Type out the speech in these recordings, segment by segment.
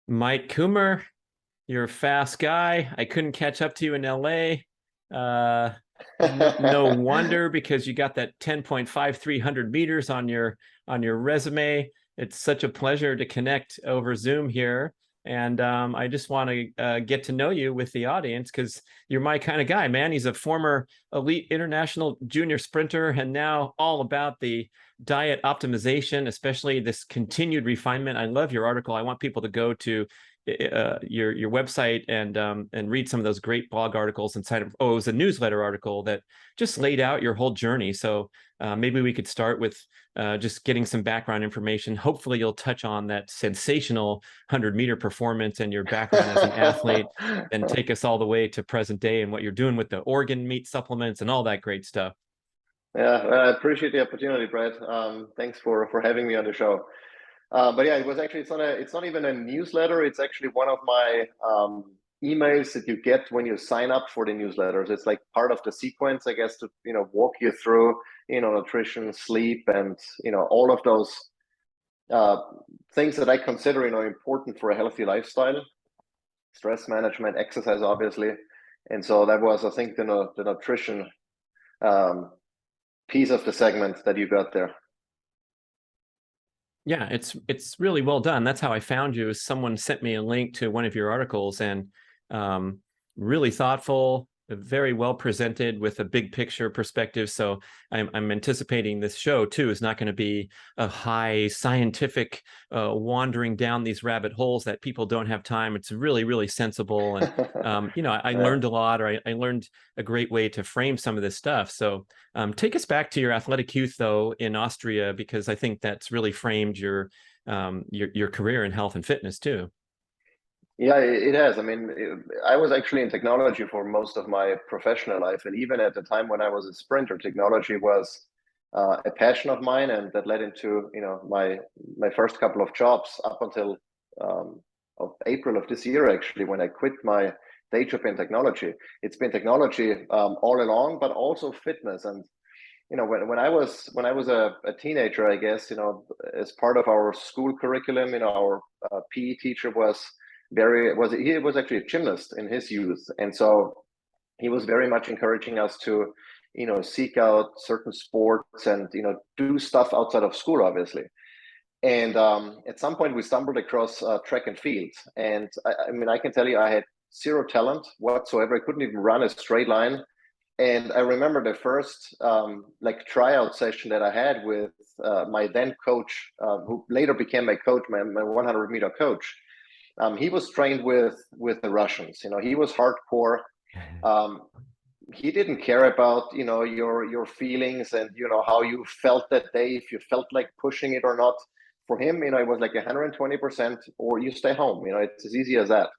Mike Kummer, you're a fast guy. I couldn't catch up to you in LA. Uh, no wonder because you got that 10.5300 meters on your resume. It's such a pleasure to connect over Zoom here. And I just want to get to know you with the audience because you're my kind of guy, man. He's a former elite international junior sprinter and now all about the diet optimization, especially this continued refinement. I love your article. I want people to go to your website and read some of those great blog articles inside of. Oh, it was a newsletter article that just laid out your whole journey. So maybe we could start with just getting some background information. Hopefully, you'll touch on that sensational 100-meter performance and your background as an athlete, and take us all the way to present day and what you're doing with the organ meat supplements and all that great stuff. Yeah, I appreciate the opportunity, Brad. Thanks for having me on the show. But yeah, it's not even a newsletter. It's actually one of my emails that you get when you sign up for the newsletters. It's like part of the sequence, I guess, to walk you through nutrition, sleep, and all of those things that I consider important for a healthy lifestyle, stress management, exercise, obviously. And so that was, I think, the nutrition piece of the segment that you got there. Yeah, it's really well done. That's how I found you. Is someone sent me a link to one of your articles, and really thoughtful, very well presented with a big picture perspective. So I'm anticipating this show too is not going to be a high scientific wandering down these rabbit holes that people don't have time. It's really sensible, and I Yeah. learned a lot, or I learned a great way to frame some of this stuff. So take us back to your athletic youth though in Austria, because I think that's really framed your career in health and fitness too. Yeah, it has. I mean, I was actually in technology for most of my professional life, and even at the time when I was a sprinter, technology was a passion of mine, and that led into my first couple of jobs up until of April of this year, actually, when I quit my day job in technology. It's been technology all along, but also fitness. And when I was a teenager, I guess, as part of our school curriculum, our PE teacher he was actually a gymnast in his youth, and so he was very much encouraging us to seek out certain sports and do stuff outside of school, obviously. And at some point we stumbled across track and field, and I mean, I can tell you I had zero talent whatsoever. I couldn't even run a straight line. And I remember the first like tryout session that I had with my then coach, who later became my coach, my 100-meter coach. He was trained with the Russians. He was hardcore. Um, he didn't care about your feelings and how you felt that day, if you felt like pushing it or not. For him, it was like 120%, or you stay home. It's as easy as that.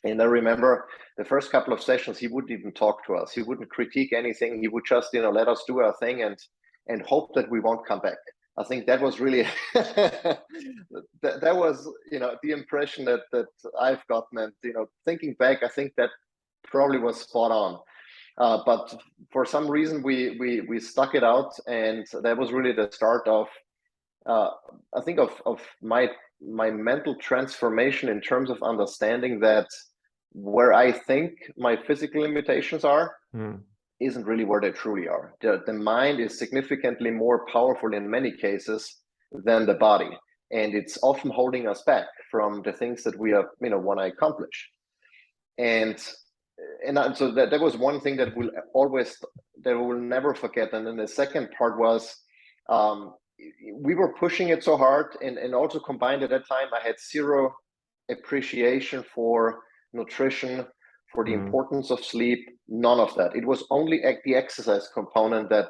And I remember the first couple of sessions, he wouldn't even talk to us. He wouldn't critique anything. He would just, let us do our thing and hope that we won't come back. I think that was really that was the impression that I've gotten. And thinking back, I think that probably was spot on. But for some reason, we stuck it out, and that was really the start of I think of my mental transformation in terms of understanding that where I think my physical limitations are isn't really where they truly are. The mind is significantly more powerful in many cases than the body, and it's often holding us back from the things that we want to accomplish. And so that was one thing that we will never forget. And then the second part was we were pushing it so hard, and also combined at that time, I had zero appreciation for nutrition, for the importance of sleep, none of that. It was only the exercise component that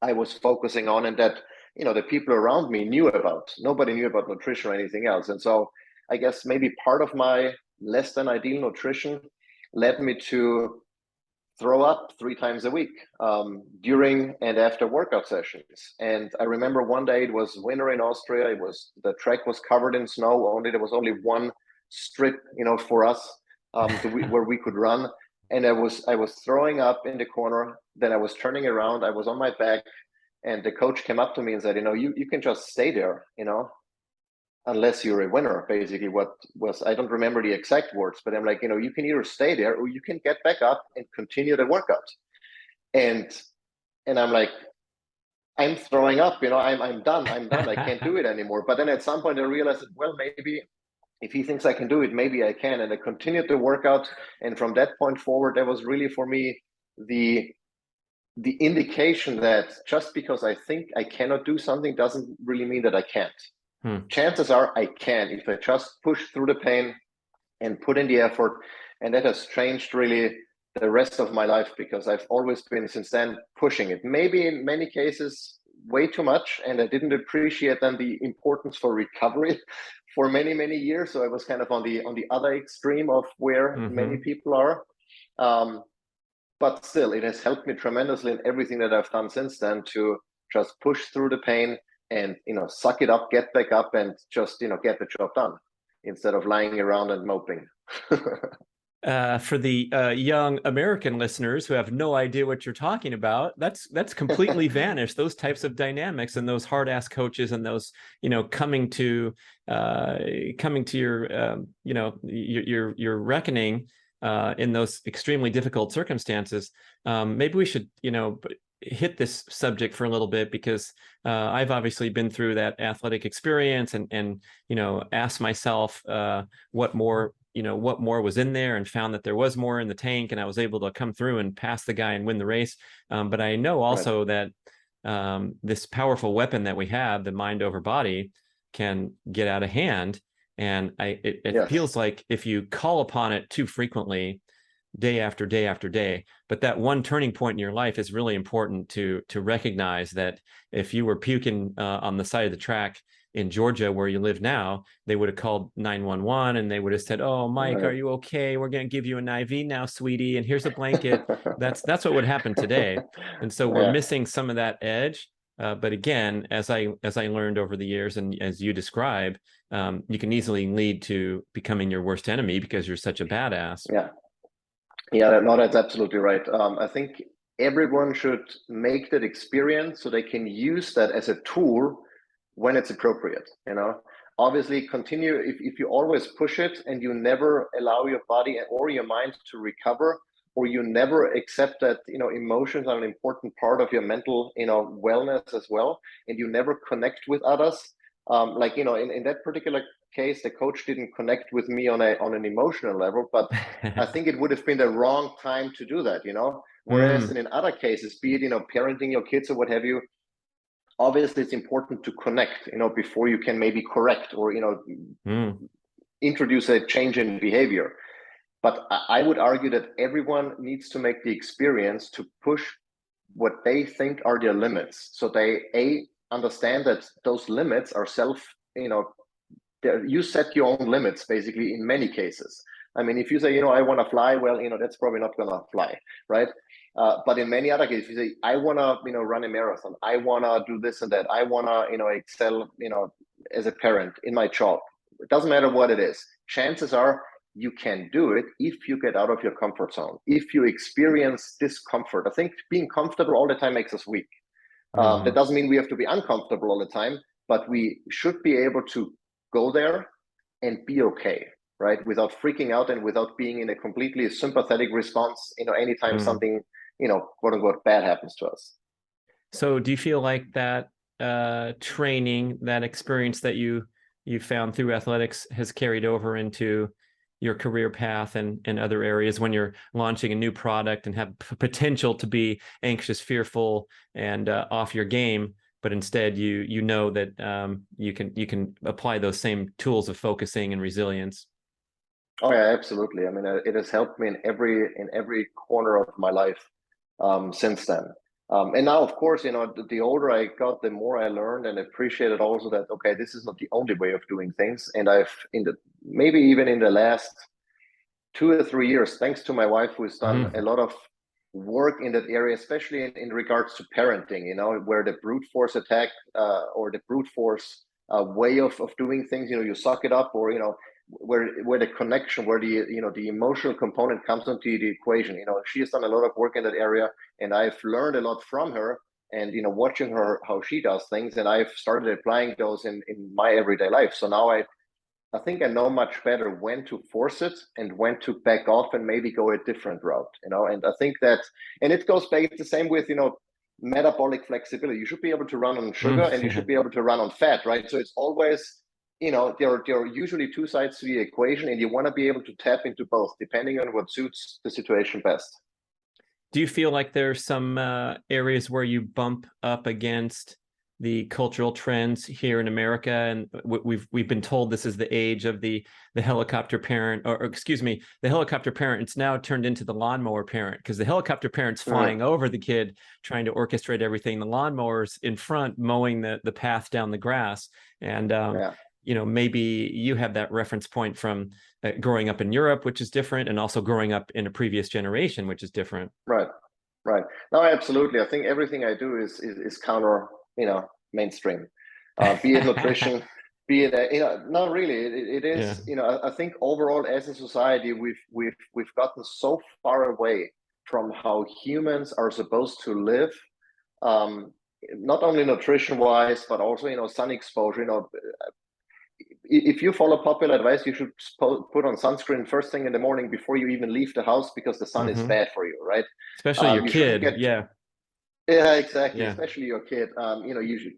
I was focusing on, and that the people around me knew about. Nobody knew about nutrition or anything else. And so I guess maybe part of my less than ideal nutrition led me to throw up 3 times a week during and after workout sessions. And I remember one day, it was winter in Austria. The track was covered in snow. There was only one strip, for us where we could run. And I was throwing up in the corner. Then I was turning around. I was on my back, and the coach came up to me and said, you can just stay there. unless you're a winner. Basically, what was, I don't remember the exact words, but I'm like, you can either stay there or you can get back up and continue the workout. And I'm like, I'm throwing up, I'm done. I can't do it anymore. But then at some point I realized that, well, maybe if he thinks I can do it, maybe I can. And I continued the workout. And from that point forward, that was really for me the indication that just because I think I cannot do something doesn't really mean that I can't. Chances are I can if I just push through the pain and put in the effort. And that has changed really the rest of my life, because I've always been since then pushing it. Maybe in many cases way too much, and I didn't appreciate then the importance for recovery for many, many years. So I was kind of on the other extreme of where many people are. But still, it has helped me tremendously in everything that I've done since then, to just push through the pain and suck it up, get back up, and just get the job done instead of lying around and moping. For the young American listeners who have no idea what you're talking about, that's completely vanished. Those types of dynamics and those hard ass coaches and those coming to your your reckoning in those extremely difficult circumstances. Maybe we should hit this subject for a little bit, because I've obviously been through that athletic experience and asked myself what more was in there, and found that there was more in the tank, and I was able to come through and pass the guy and win the race. But I know also that this powerful weapon that we have, the mind over body, can get out of hand. And it yes. feels like if you call upon it too frequently, day after day after day, but that one turning point in your life is really important to recognize that if you were puking on the side of the track in Georgia where you live now, they would have called 911 and they would have said, "Oh, Mike, right. Are you okay? We're going to give you an IV now, sweetie, and here's a blanket." That's what would happen today. And so we're missing some of that edge. But again, as I learned over the years, and as you describe, you can easily lead to becoming your worst enemy because you're such a badass. Yeah, no, that's absolutely right. I think everyone should make that experience so they can use that as a tool when it's appropriate. Obviously continue, if you always push it and you never allow your body or your mind to recover, or you never accept that emotions are an important part of your mental wellness as well, and you never connect with others, in that particular case, the coach didn't connect with me on an emotional level, but I think it would have been the wrong time to do that, whereas in other cases, be it parenting your kids or what have you, obviously it's important to connect before you can maybe correct or introduce a change in behavior. But I would argue that everyone needs to make the experience to push what they think are their limits, so they understand that those limits are you set your own limits basically in many cases. I mean, if you say, I want to fly, well, that's probably not going to fly, right? But in many other cases, you say, I want to, run a marathon. I want to do this and that. I want to, excel, as a parent in my job. It doesn't matter what it is. Chances are you can do it if you get out of your comfort zone, if you experience discomfort. I think being comfortable all the time makes us weak. That doesn't mean we have to be uncomfortable all the time, but we should be able to go there and be okay, right? Without freaking out and without being in a completely sympathetic response, anytime something, quote unquote, bad happens to us. So do you feel like that training, that experience that you found through athletics has carried over into your career path and other areas when you're launching a new product and have potential to be anxious, fearful, and off your game, but instead you know that you can apply those same tools of focusing and resilience? Oh yeah, absolutely. I mean, it has helped me in every corner of my life since then. And now, of course, the older I got, the more I learned and appreciated also that, okay, this is not the only way of doing things. And maybe even in the last 2 or 3 years, thanks to my wife, who's done a lot of work in that area, especially in regards to parenting, where the brute force attack or the brute force way of doing things, you suck it up, or, where the connection, where the emotional component comes into the equation. She has done a lot of work in that area, and I've learned a lot from her. and watching her how she does things, and I've started applying those in my everyday life. So now I think I know much better when to force it and when to back off and maybe go a different route, and I think that, and it goes back the same with metabolic flexibility. You should be able to run on sugar and you Yeah. should be able to run on fat, right? So it's always, there are usually two sides to the equation, and you want to be able to tap into both depending on what suits the situation best. Do you feel like there's some areas where you bump up against the cultural trends here in America? And we've been told this is the age of the helicopter parent, or excuse me, the helicopter parent. It's now turned into the lawnmower parent, because the helicopter parent's flying over the kid, trying to orchestrate everything. The lawnmower's in front, mowing the path down the grass. And maybe you have that reference point from growing up in Europe, which is different, and also growing up in a previous generation, which is different. Right. No, absolutely. I think everything I do is counter, mainstream. Be it nutrition, be it not really. It is. Yeah. I think overall as a society we've gotten so far away from how humans are supposed to live. Not only nutrition wise, but also sun exposure. If you follow popular advice, you should put on sunscreen first thing in the morning before you even leave the house, because the sun is bad for you, right? Especially your You shouldn't kid. get Yeah. Yeah, exactly. Yeah. Especially your kid. You should,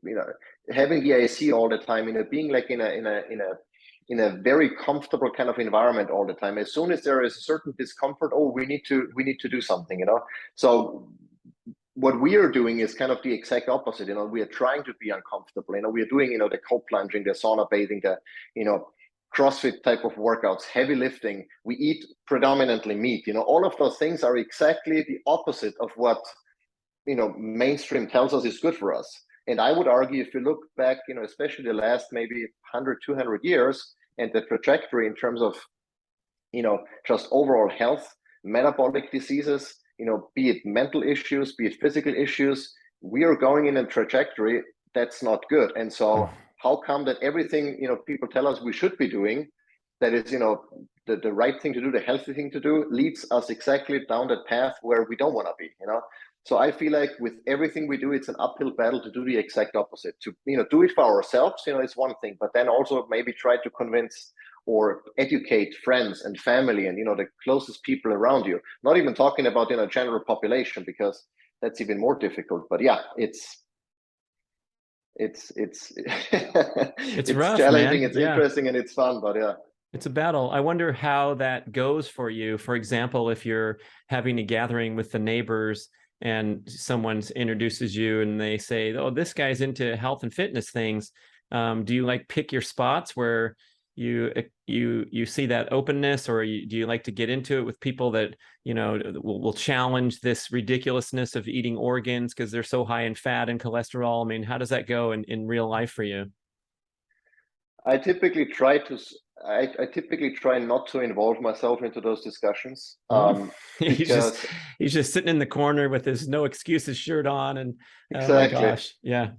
having the AC all the time, being like in a very comfortable kind of environment all the time. As soon as there is a certain discomfort, oh, we need to do something. So what we are doing is kind of the exact opposite. We are trying to be uncomfortable. We are doing the cold plunging, the sauna bathing, the CrossFit type of workouts, heavy lifting. We eat predominantly meat. All of those things are exactly the opposite of what mainstream tells us is good for us. And I would argue, if you look back, especially the last maybe 100, 200 years, and the trajectory in terms of, just overall health, metabolic diseases, be it mental issues, be it physical issues, we are going in a trajectory that's not good. And so how come that everything, people tell us we should be doing, that is, the right thing to do, the healthy thing to do, leads us exactly down that path where we don't want to be, So I feel like with everything we do, it's an uphill battle to do the exact opposite. To do it for ourselves, it's one thing, but then also maybe try to convince or educate friends and family and the closest people around you. Not even talking about general population, because that's even more difficult. But yeah, it's It's it's rough, challenging, man. it's Yeah. interesting, and it's fun. But yeah. It's a battle. I wonder how that goes for you. For example, if you're having a gathering with the neighbors and someone introduces you and they say, "Oh, this guy's into health and fitness things." Do you like pick your spots where you see that openness, or do you like to get into it with people that will challenge this ridiculousness of eating organs because they're so high in fat and cholesterol? I mean, how does that go in real life for you? I typically try to. I typically try not to involve myself into those discussions, because he's just sitting in the corner with his no excuses shirt on, and oh my exactly. gosh, yeah.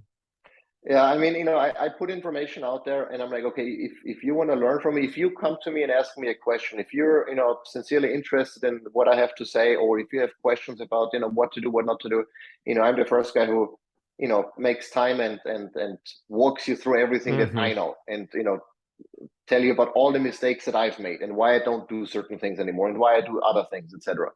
Yeah, I mean, I put information out there, and I'm like, okay, if you want to learn from me, if you come to me and ask me a question, if you're sincerely interested in what I have to say, or if you have questions about what to do, what not to do, I'm the first guy who makes time and walks you through everything that I know, and tell you about all the mistakes that I've made and why I don't do certain things anymore and why I do other things, etc.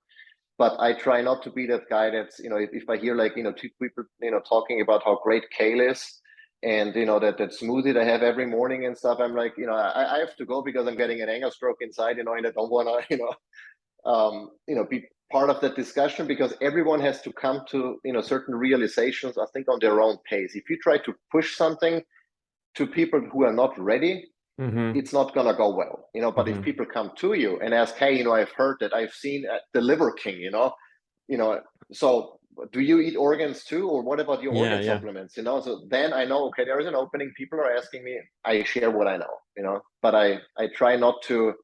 But I try not to be that guy that's if I hear like two people talking about how great kale is, and that smoothie they have every morning and stuff, I'm like, I have to go because I'm getting an anger stroke inside, and I don't want to be part of that discussion, because everyone has to come to certain realizations, I think, on their own pace. If you try to push something to people who are not ready, it's not gonna go well, but if people come to you and ask, hey, I've heard that, I've seen the Liver King, so do you eat organs too, or what about your organ supplements, so then I know, okay, there is an opening, people are asking me, I share what I know, but I try not to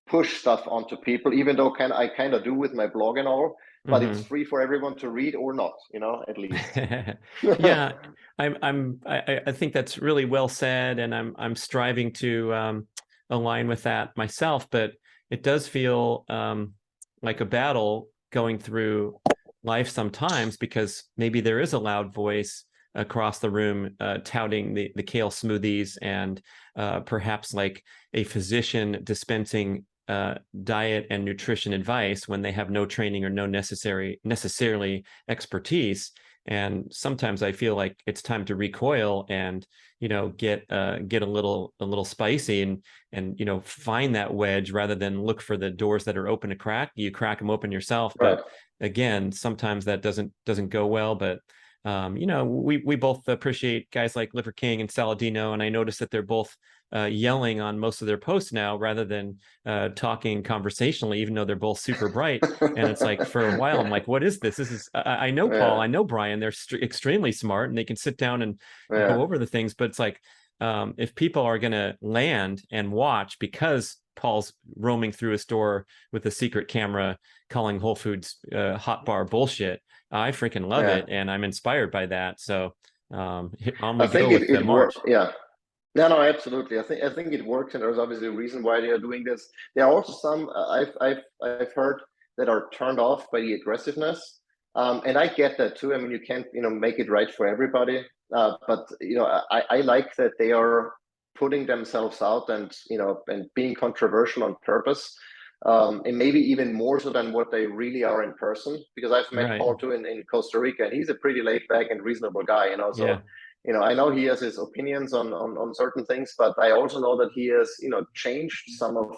push stuff onto people, even though I kind of do with my blog and all, but it's free for everyone to read or not, at least. Yeah, I think that's really well said, and I'm striving to align with that myself, but it does feel like a battle going through life sometimes, because maybe there is a loud voice across the room touting the kale smoothies, and perhaps like a physician dispensing diet and nutrition advice when they have no training or no necessarily expertise. And sometimes I feel like it's time to recoil and, get a little spicy, and find that wedge rather than look for the doors that are open to crack. You crack them open yourself. Right. But again, sometimes that doesn't go well. But we both appreciate guys like Liver King and Saladino, and I noticed that they're both yelling on most of their posts now rather than talking conversationally, even though they're both super bright. And it's like, for a while, I'm like, what is this? This is, I know Paul, I know Brian, they're extremely smart and they can sit down and go over the things. But it's like, if people are going to land and watch because Paul's roaming through a store with a secret camera calling Whole Foods hot bar bullshit, I freaking love it, and I'm inspired by that. So on we go with the march. Yeah. No, absolutely. I think it works, and there's obviously a reason why they are doing this. There are also some I've heard that are turned off by the aggressiveness, and I get that too. I mean, you can't make it right for everybody, but I like that they are putting themselves out and and being controversial on purpose, and maybe even more so than what they really are in person. Because I've met Paul too in Costa Rica, and he's a pretty laid back and reasonable guy, So I know he has his opinions on certain things, but I also know that he has, changed some of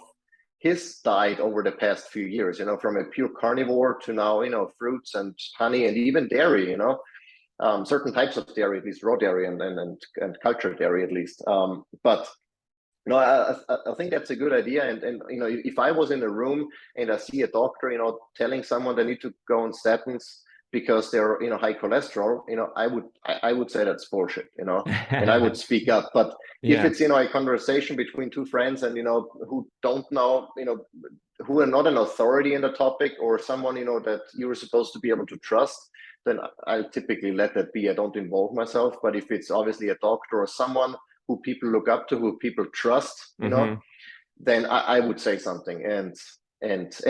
his diet over the past few years, from a pure carnivore to now, fruits and honey and even dairy, certain types of dairy, at least raw dairy and cultured dairy at least. But no, I think that's a good idea. And if I was in a room and I see a doctor, telling someone they need to go on statins because they're high cholesterol, I would say that's bullshit, and I would speak up. But if it's a conversation between two friends and who don't know, who are not an authority in the topic, or someone that you're supposed to be able to trust, then I typically let that be. I don't involve myself. But if it's obviously a doctor or someone who people look up to, who people trust, then I would say something. And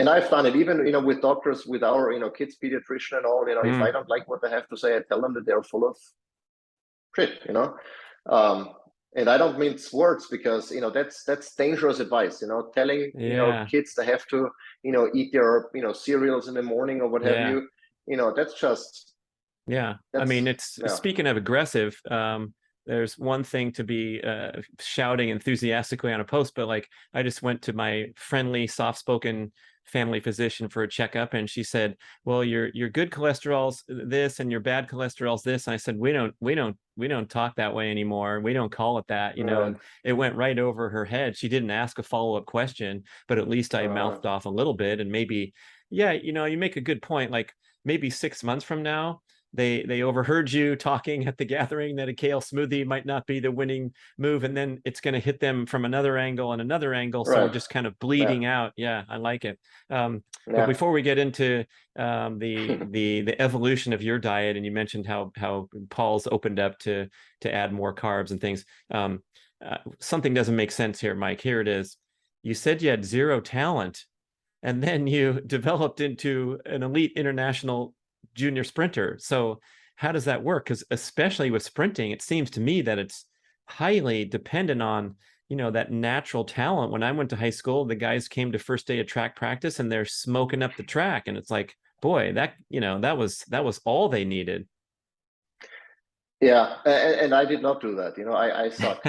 I've done it even with doctors, with our kids pediatrician and all. If I don't like what they have to say, I tell them that they're full of shit. And I don't mince words, because that's dangerous advice. Telling kids they have to eat their cereals in the morning or what have you. That's just I mean, it's speaking of aggressive. There's one thing to be shouting enthusiastically on a post, but like, I just went to my friendly, soft-spoken family physician for a checkup, and she said, well, your good cholesterol's this and your bad cholesterol's this. And I said, we don't talk that way anymore. We don't call it that, and it went right over her head. She didn't ask a follow-up question, but at least I mouthed off a little bit. And maybe, you make a good point. Like, maybe 6 months from now, they overheard you talking at the gathering that a kale smoothie might not be the winning move, and then it's going to hit them from another angle and another angle. So we're just kind of bleeding out. I like it. But before we get into the evolution of your diet, and you mentioned how Paul's opened up to add more carbs and things, something doesn't make sense here, Mike. Here it is. You said you had zero talent, and then you developed into an elite international junior sprinter. So how does that work? Because especially with sprinting, it seems to me that it's highly dependent on that natural talent. When I went to high school, the guys came to first day of track practice and they're smoking up the track, and it's like, boy, that that was all they needed. And I did not do that. I sucked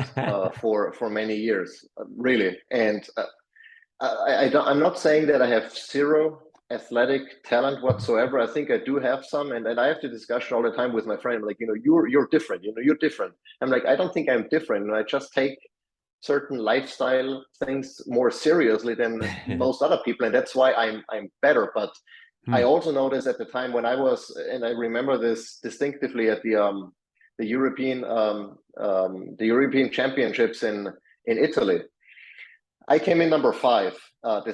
for many years, really. And I'm not saying that I have zero athletic talent whatsoever. I think I do have some, and I have the discussion all the time with my friend, like, you're different, you're different. I'm like, I don't think I'm different, and I just take certain lifestyle things more seriously than most other people, and that's why I'm better. But I also noticed at the time when I was, and I remember this distinctively, at the European Championships in Italy, I came in number 5. The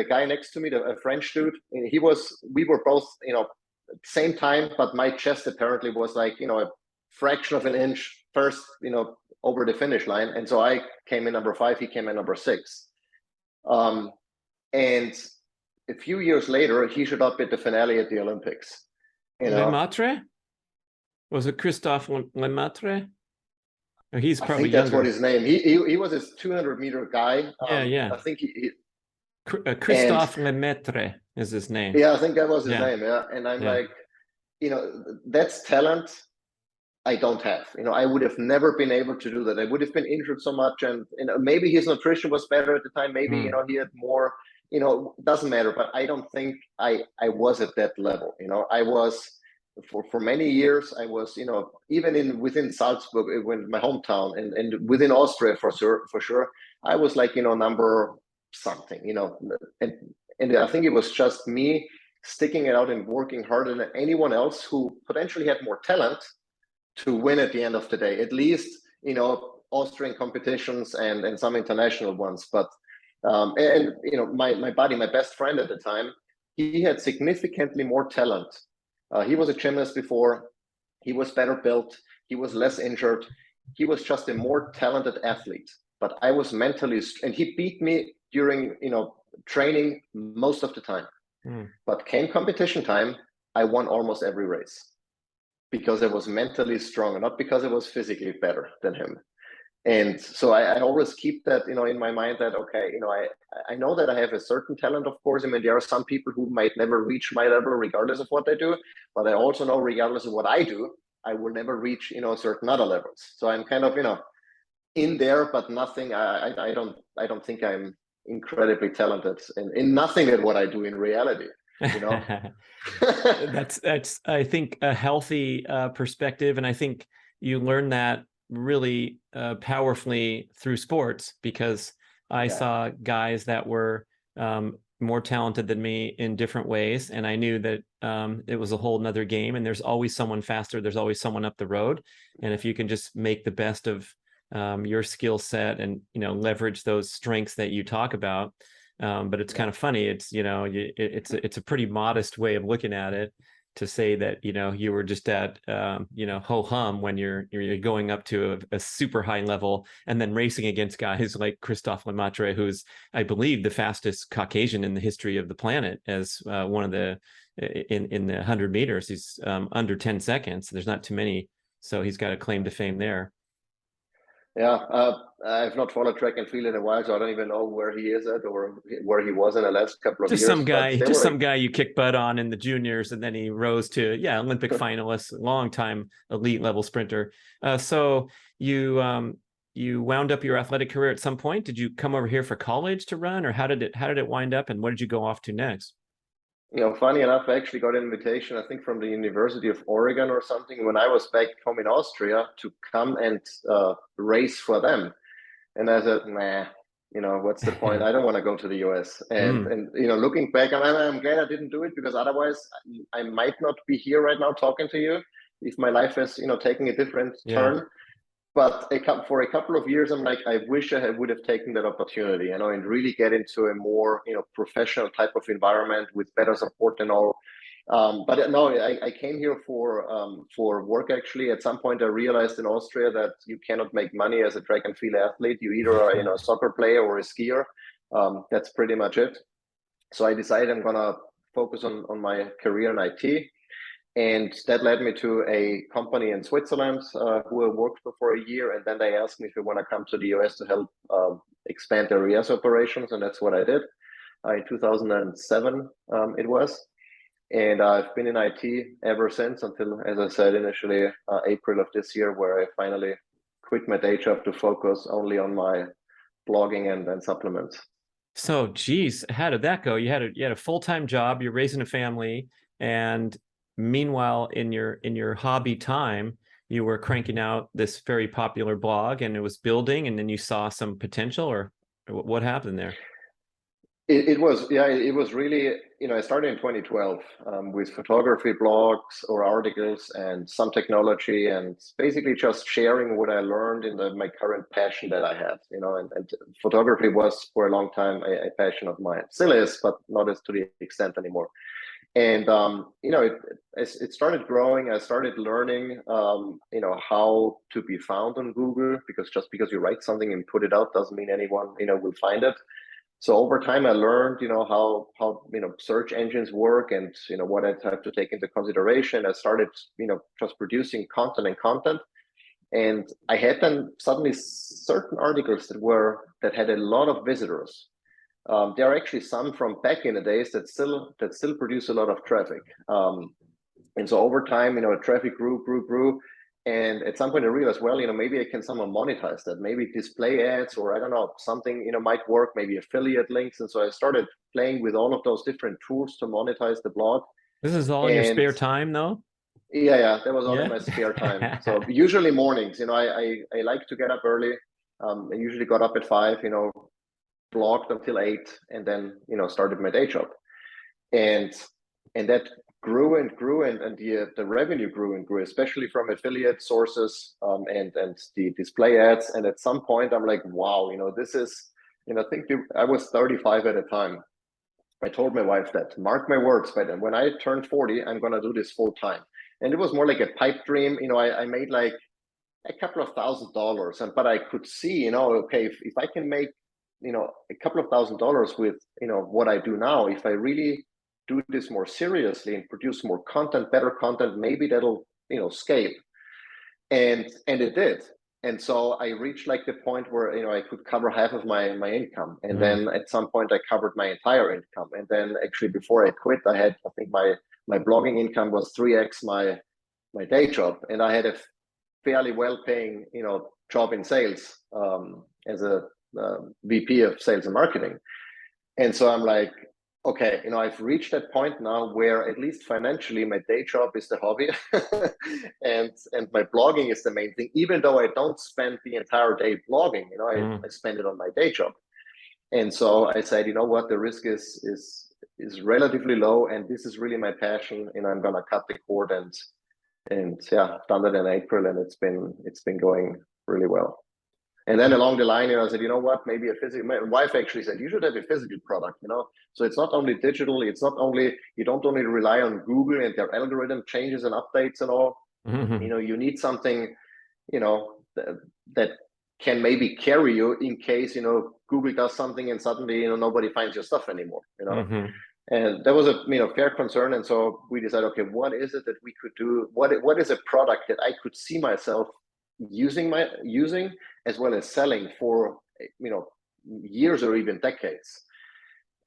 guy next to me, a French dude, we were both, same time, but my chest apparently was like, a fraction of an inch first, over the finish line. And so I came in number 5, he came in number 6. And a few years later, he showed up at the finale at the Olympics. You know, Lemaitre? Was it Christophe Lemaitre? Or he's I probably think that's what younger. his name. He was this 200-meter guy. Yeah, yeah. I think and Christophe Lemaitre is his name. yeah, I think that was his Yeah, name. Yeah, and I'm yeah. like, that's talent I don't have. I would have never been able to do that. I would have been injured so much, and maybe his nutrition was better at the time. Maybe Mm. he had more. Doesn't matter. But I don't think I was at that level. I was for many years. I was even within Salzburg, when my hometown, and within Austria for sure. I was like number something. And I think it was just me sticking it out and working harder than anyone else who potentially had more talent to win at the end of the day, at least Austrian competitions and some international ones. But my buddy, my best friend at the time, he had significantly more talent. He was a gymnast before. He was better built. He was less injured. He was just a more talented athlete. But I was mentally, and he beat me during training most of the time. Mm. But came competition time, I won almost every race because I was mentally stronger, not because I was physically better than him. And so I always keep that, in my mind that, okay, I know that I have a certain talent, of course. I mean, there are some people who might never reach my level regardless of what they do, but I also know regardless of what I do, I will never reach, certain other levels. So I'm kind of, in there, but nothing, I don't think I'm incredibly talented in nothing at what I do in reality, you know? That's I think a healthy perspective, and I think you learn that really powerfully through sports, because I Yeah. saw guys that were more talented than me in different ways, and I knew that it was a whole nother game, and there's always someone faster, there's always someone up the road, and if you can just make the best of your skill set and leverage those strengths that you talk about. But it's kind of funny. It's it's a pretty modest way of looking at it, to say that you were just at ho hum when you're going up to a super high level, and then racing against guys like Christophe Lemaitre, who's, I believe, the fastest Caucasian in the history of the planet, as one of the in the 100 meters. He's under 10 seconds. There's not too many, so he's got a claim to fame there. Yeah, I've not followed track and field in a while, so I don't even know where he is at or where he was in the last couple of Just years. some But guy, they just were, some guy you kick butt on in the juniors, and then he rose to Olympic finalist, long time elite level sprinter. So you wound up your athletic career at some point. Did you come over here for college to run, or how did it wind up, and what did you go off to next? funny enough, I actually got an invitation, I think, from the University of Oregon or something, when I was back home in Austria, to come and race for them. And I said, nah, what's the point? I don't want to go to the US. And Mm, looking back, I'm glad I didn't do it, because otherwise I might not be here right now talking to you if my life is, taking a different yeah. turn. But for a couple of years, I'm like, I wish would have taken that opportunity, and really get into a more, professional type of environment with better support and all. But no, I came here for work. Actually, at some point, I realized in Austria that you cannot make money as a track and field athlete. You either are, a soccer player or a skier. That's pretty much it. So I decided I'm gonna focus on my career in IT. And that led me to a company in Switzerland, who I worked for a year. And then they asked me if I want to come to the US to help expand their US operations. And that's what I did in 2007, it was. And I've been in IT ever since, until, as I said, initially April of this year, where I finally quit my day job to focus only on my blogging and supplements. So, geez, how did that go? You had a full-time job, you're raising a family, and meanwhile, in your hobby time, you were cranking out this very popular blog, and it was building, and then you saw some potential, or what happened there? It was, yeah, it was really, I started in 2012 with photography blogs or articles and some technology, and basically just sharing what I learned in my current passion that I had, and photography was for a long time a passion of mine. Still is, but not as to the extent anymore. And it started growing. I started learning, how to be found on Google, because just because you write something and put it out doesn't mean anyone, will find it. So over time, I learned, how search engines work, and what I have to take into consideration. I started, just producing content and content, and I had then suddenly certain articles that had a lot of visitors. There are actually some from back in the days that still produce a lot of traffic. And so over time, traffic grew. And at some point I realized, well, maybe I can somehow monetize that, maybe display ads, or I don't know, something, might work, maybe affiliate links. And so I started playing with all of those different tools to monetize the blog. This is all in your And spare time, though? yeah, that was all in Yeah. my spare time. So usually mornings, I like to get up early. I usually got up at 5, blogged until 8, and then, started my day job. And that grew and grew, and the revenue grew and grew, especially from affiliate sources, and the display ads. And at some point I'm like, wow, this is, I think I was 35 at the time. I told my wife that, mark my words, but when I turn 40, I'm going to do this full time. And it was more like a pipe dream. I made like a couple of $1,000s, but I could see, okay, if I can make, a couple of $1,000s with, what I do now, if I really do this more seriously and produce more content, better content, maybe that'll, scale. And it did. And so I reached like the point where, I could cover half of my income. And then at some point I covered my entire income. And then actually before I quit, I think my blogging income was 3x my day job. And I had a fairly well-paying, job in sales, as a VP of sales and marketing. And so I'm like, okay, I've reached that point now where at least financially my day job is the hobby, and my blogging is the main thing. Even though I don't spend the entire day blogging, I spend it on my day job. And so I said, you know what, the risk is relatively low, and this is really my passion, and I'm gonna cut the cord, and yeah, I've done that in April, and it's been going really well. And then along the line, I said, you know what, maybe a physical. My wife actually said, you should have a physical product, So it's not only digital, it's not only, you don't only rely on Google and their algorithm changes and updates and all. You need something, that can maybe carry you in case, Google does something and suddenly, nobody finds your stuff anymore, And that was a fair concern. And so we decided, okay, what is it that we could do? What is a product that I could see myself using as well as selling for years or even decades?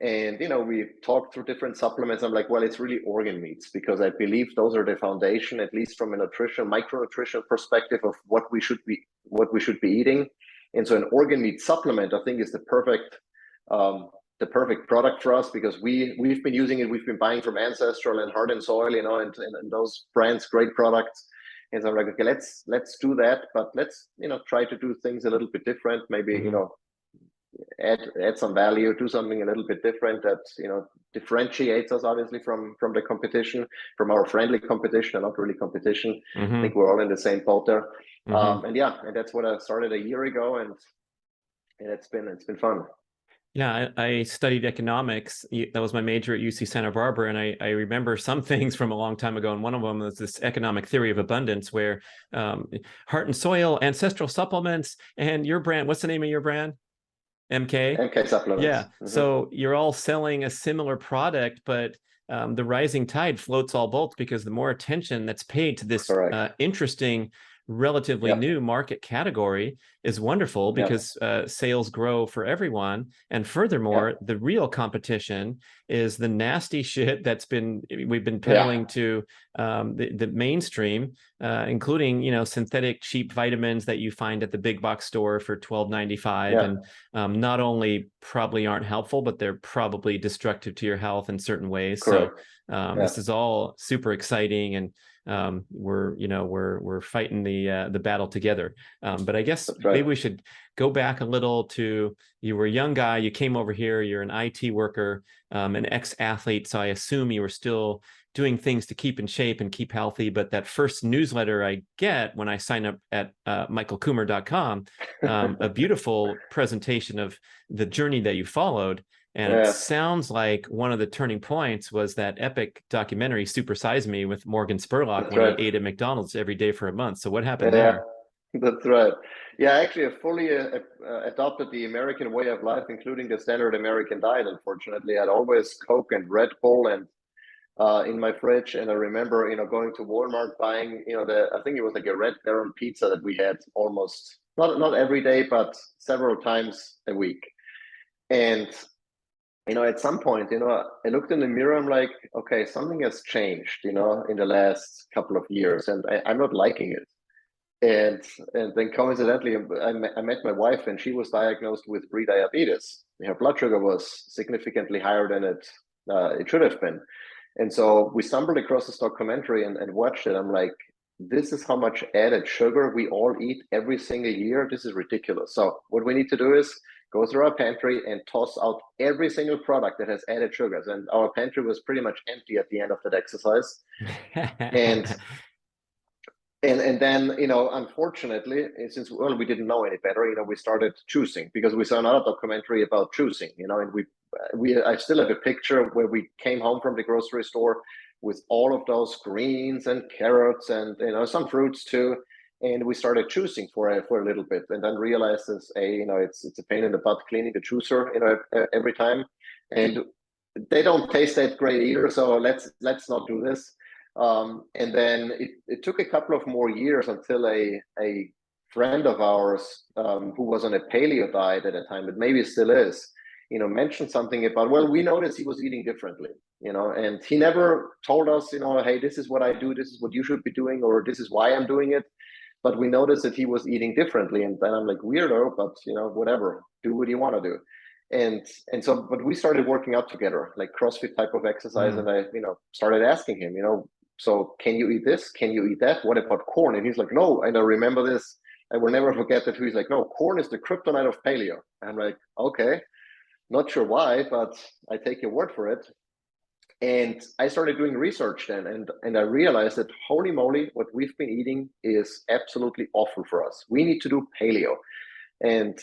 And we talked through different supplements. I'm like, well, it's really organ meats, because I believe those are the foundation, at least from a micronutrition perspective, of what we should be eating. And so an organ meat supplement, I think, is the perfect product for us, because we've been using it. We've been buying from Ancestral and Heart and Soil, and those brands, great products. And so I'm like, okay, let's do that, but let's try to do things a little bit different. Maybe add some value, do something a little bit different that differentiates us, obviously, from the competition, from our friendly competition, and not really competition. I think we're all in the same boat there. And that's what I started a year ago, and it's been fun. Yeah, I studied economics. That was my major at UC Santa Barbara. And I remember some things from a long time ago. And one of them was this economic theory of abundance, where Heart and Soil, Ancestral Supplements, and your brand, what's the name of your brand? MK Supplements. Yeah. So you're all selling a similar product, but the rising tide floats all boats, because the more attention that's paid to this interesting, relatively new market category is wonderful, because sales grow for everyone. And furthermore, the real competition is the nasty shit we've been peddling to the mainstream, including synthetic cheap vitamins that you find at the big box store for $12.95, and not only probably aren't helpful, but they're probably destructive to your health in certain ways. Correct. So this is all super exciting, and we're fighting the battle together. But I guess maybe we should go back a little to, you were a young guy, you came over here, you're an IT worker, an ex-athlete, so I assume you were still doing things to keep in shape and keep healthy. But that first newsletter I get when I sign up at michaelkummer.com, a beautiful presentation of the journey that you followed. And it sounds like one of the turning points was that epic documentary, Super Size Me, with Morgan Spurlock, when he ate at McDonald's every day for a month. So what happened there? That's right. Yeah, actually, I fully adopted the American way of life, including the standard American diet. Unfortunately, I'd always Coke and Red Bull and in my fridge. And I remember, going to Walmart buying, I think it was like a Red Baron pizza that we had almost not every day, but several times a week. And at some point, I looked in the mirror. I'm like, okay, something has changed, in the last couple of years, and I'm not liking it. And then coincidentally, I met my wife, and she was diagnosed with pre-diabetes. Her blood sugar was significantly higher than it should have been. And so we stumbled across this documentary and watched it. I'm like, this is how much added sugar we all eat every single year. This is ridiculous. So what we need to do is go through our pantry and toss out every single product that has added sugars. And our pantry was pretty much empty at the end of that exercise. And and then, unfortunately, since we didn't know any better, we started choosing, because we saw another documentary about choosing, and I still have a picture where we came home from the grocery store with all of those greens and carrots and some fruits too, and we started choosing for a little bit, and then realized it's a pain in the butt cleaning the juicer every time, and they don't taste that great either. So let's not do this. And then it took a couple of more years until a friend of ours, who was on a paleo diet at the time, but maybe still is, mentioned something about, well, we noticed he was eating differently, and he never told us, hey, this is what I do, this is what you should be doing, or this is why I'm doing it. But we noticed that he was eating differently. And then I'm like, weirdo, but whatever, do what you want to do. And so, but we started working out together, like CrossFit type of exercise. And I, started asking him, so can you eat this? Can you eat that? What about corn? And he's like, no. And I remember this. I will never forget that. He's like, no, corn is the kryptonite of paleo. And I'm like, okay, not sure why, but I take your word for it. And I started doing research then, and I realized that, holy moly, what we've been eating is absolutely awful for us. We need to do paleo. And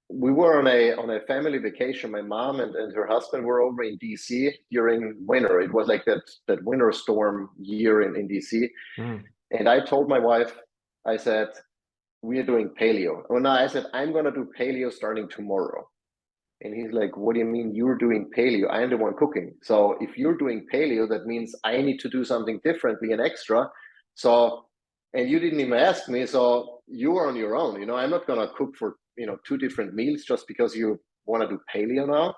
we were on a family vacation. My mom and her husband were over in DC during winter. It was like that winter storm year in DC. And I told my wife, I said, we are doing paleo. Oh no, I said, I'm gonna do paleo starting tomorrow. And he's like, what do you mean you're doing paleo? I'm the one cooking. So if you're doing paleo, that means I need to do something differently and extra. So, and you didn't even ask me. So you are on your own. I'm not going to cook for, 2 different meals just because you want to do paleo now.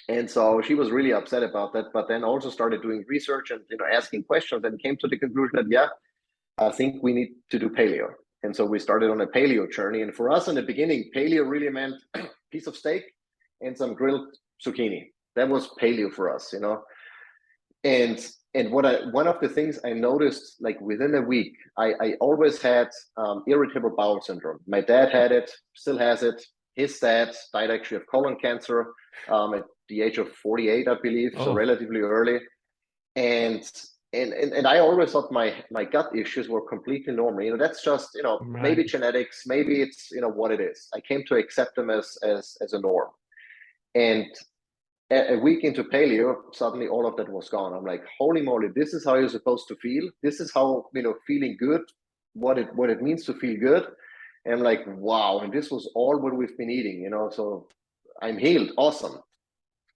And so she was really upset about that, but then also started doing research and, asking questions, and came to the conclusion that, yeah, I think we need to do paleo. And so we started on a paleo journey. And for us in the beginning, paleo really meant piece of steak and some grilled zucchini. That was paleo for us, And one of the things I noticed, like within a week, I always had irritable bowel syndrome. My dad had it, still has it. His dad died actually of colon cancer at the age of 48, I believe, so relatively early. And I always thought my gut issues were completely normal. That's just Right. maybe genetics, maybe it's what it is. I came to accept them as a norm. And a week into paleo, suddenly all of that was gone. I'm like, holy moly, this is how you're supposed to feel. This is how, feeling good, what it means to feel good. And I'm like, wow. And this was all what we've been eating, so I'm healed. Awesome.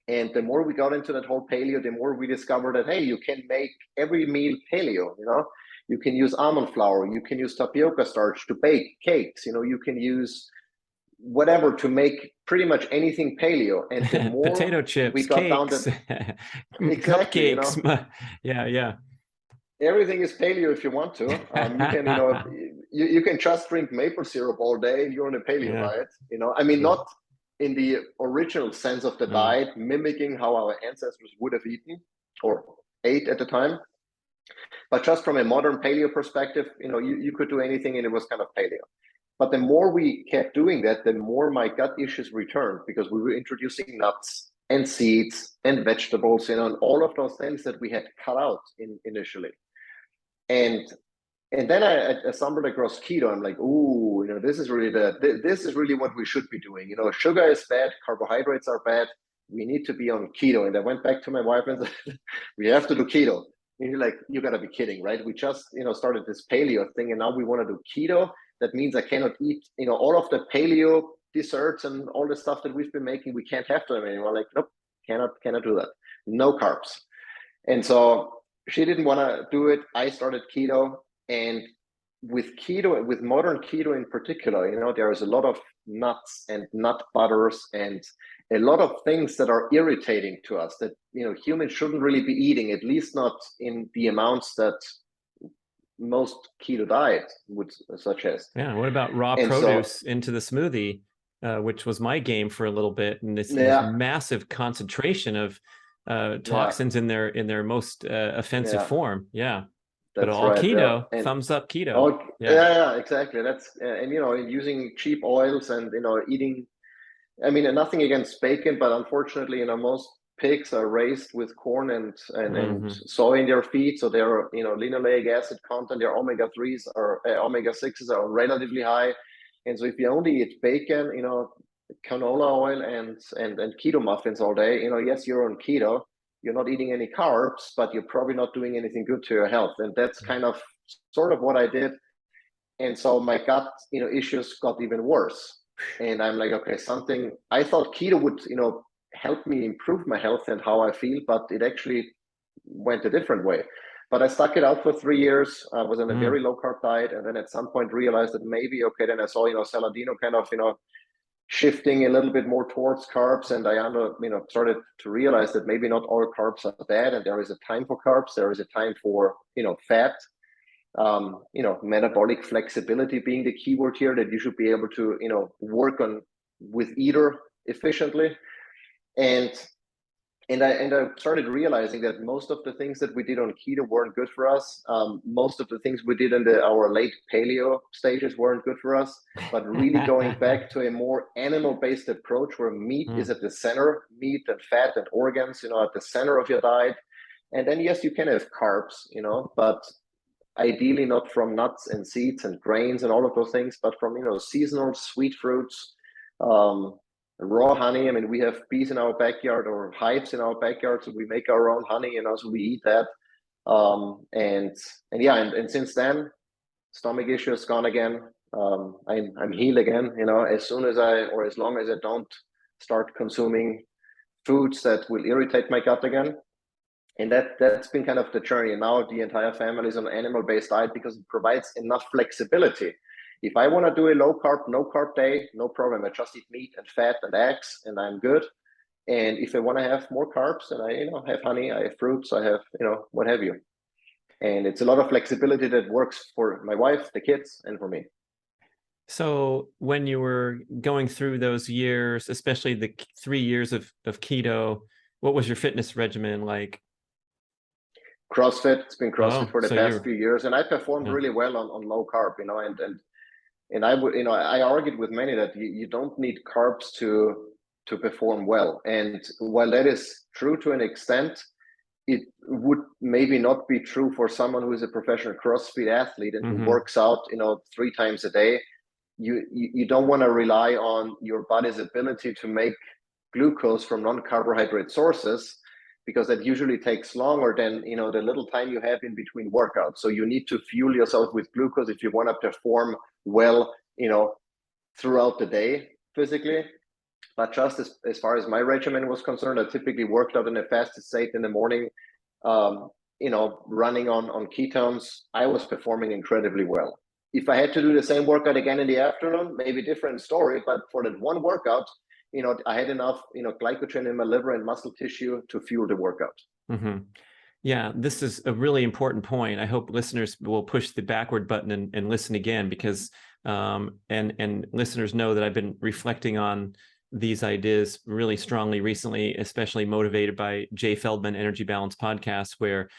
And the more we got into that whole paleo, the more we discovered that, hey, you can make every meal paleo, you can use almond flour, you can use tapioca starch to bake cakes, you can use whatever to make pretty much anything paleo. And the more potato chips, we got cakes, down that exactly, cupcakes, yeah, everything is paleo if you want to. You can you can just drink maple syrup all day and you're on a paleo diet. I mean, not in the original sense of the diet, mimicking how our ancestors would have eaten or ate at the time, but just from a modern paleo perspective, you could do anything and it was kind of paleo. But the more we kept doing that, the more my gut issues returned, because we were introducing nuts and seeds and vegetables, and all of those things that we had cut out initially. And then I stumbled across keto. I'm like, ooh, this is really this is really what we should be doing. Sugar is bad, carbohydrates are bad. We need to be on keto. And I went back to my wife and said, we have to do keto. And you're like, you gotta be kidding, right? We just started this paleo thing, and now we want to do keto. that means I cannot eat, all of the paleo desserts and all the stuff that we've been making. We can't have them anymore. Like, nope, cannot do that. No carbs. And so she didn't want to do it. I started keto, and with keto, with modern keto in particular, there is a lot of nuts and nut butters and a lot of things that are irritating to us that humans shouldn't really be eating, at least not in the amounts that most keto diet would suggest. Yeah. What about raw And produce so, into the smoothie, which was my game for a little bit, and this yeah, massive concentration of yeah, toxins in their most offensive yeah, form. Yeah. But that's all right. Yeah, keto, and thumbs up keto. oh, Yeah. yeah, exactly. That's and using cheap oils and eating. I mean, nothing against bacon, but unfortunately, most pigs are raised with corn and Hmm. soy in their feed, so their linoleic acid content, their omega 3s or omega 6s are relatively high, and so if you only eat bacon, canola oil and keto muffins all day, yes, you're on keto, you're not eating any carbs, but you're probably not doing anything good to your health, and that's kind of sort of what I did. And so my gut issues got even worse, and I'm like, okay, something, I thought keto would help me improve my health and how I feel, but it actually went a different way. But I stuck it out for 3 years. I was on a Mm. very low carb diet, and then at some point realized that maybe, okay, then I saw Saladino kind of shifting a little bit more towards carbs, and I started to realize that maybe not all carbs are bad, and there is a time for carbs, there is a time for fat. Metabolic flexibility being the keyword here, that you should be able to work on with either efficiently. And I started realizing that most of the things that we did on keto weren't good for us. Most of the things we did in our late paleo stages weren't good for us. But really going back to a more animal-based approach where meat is at the center, meat and fat and organs, at the center of your diet. And then yes, you can have carbs, but ideally not from nuts and seeds and grains and all of those things, but from seasonal sweet fruits, raw honey. I mean, we have bees in our backyard or hives in our backyard, so we make our own honey, so we eat that. And since then, stomach issues gone again. I'm healed again. As soon as or as long as I don't start consuming foods that will irritate my gut again. And that's been kind of the journey. And now the entire family is on animal-based diet because it provides enough flexibility. If I want to do a low carb, no carb day, no problem. I just eat meat and fat and eggs, and I'm good. And if I want to have more carbs, then I have honey, I have fruits, I have what have you. And it's a lot of flexibility that works for my wife, the kids, and for me. So when you were going through those years, especially the 3 years of keto, what was your fitness regimen like? CrossFit. It's been CrossFit Oh, for the so past you're, few years, and I performed yeah. really well on low carb, and I would, I argued with many that you don't need carbs to perform well. And while that is true to an extent, it would maybe not be true for someone who is a professional CrossFit athlete and who works out, 3 times a day. You don't want to rely on your body's ability to make glucose from non-carbohydrate sources, because that usually takes longer than the little time you have in between workouts. So you need to fuel yourself with glucose if you want to perform well throughout the day physically. But just as far as my regimen was concerned, I typically worked out in a fasted state in the morning, running on ketones. I was performing incredibly well. If I had to do the same workout again in the afternoon, maybe different story, but for that one workout, I had enough, glycogen in my liver and muscle tissue to fuel the workout. Mm-hmm. Yeah, this is a really important point. I hope listeners will push the backward button and listen again, because and listeners know that I've been reflecting on these ideas really strongly recently, especially motivated by Jay Feldman Energy Balance podcast, where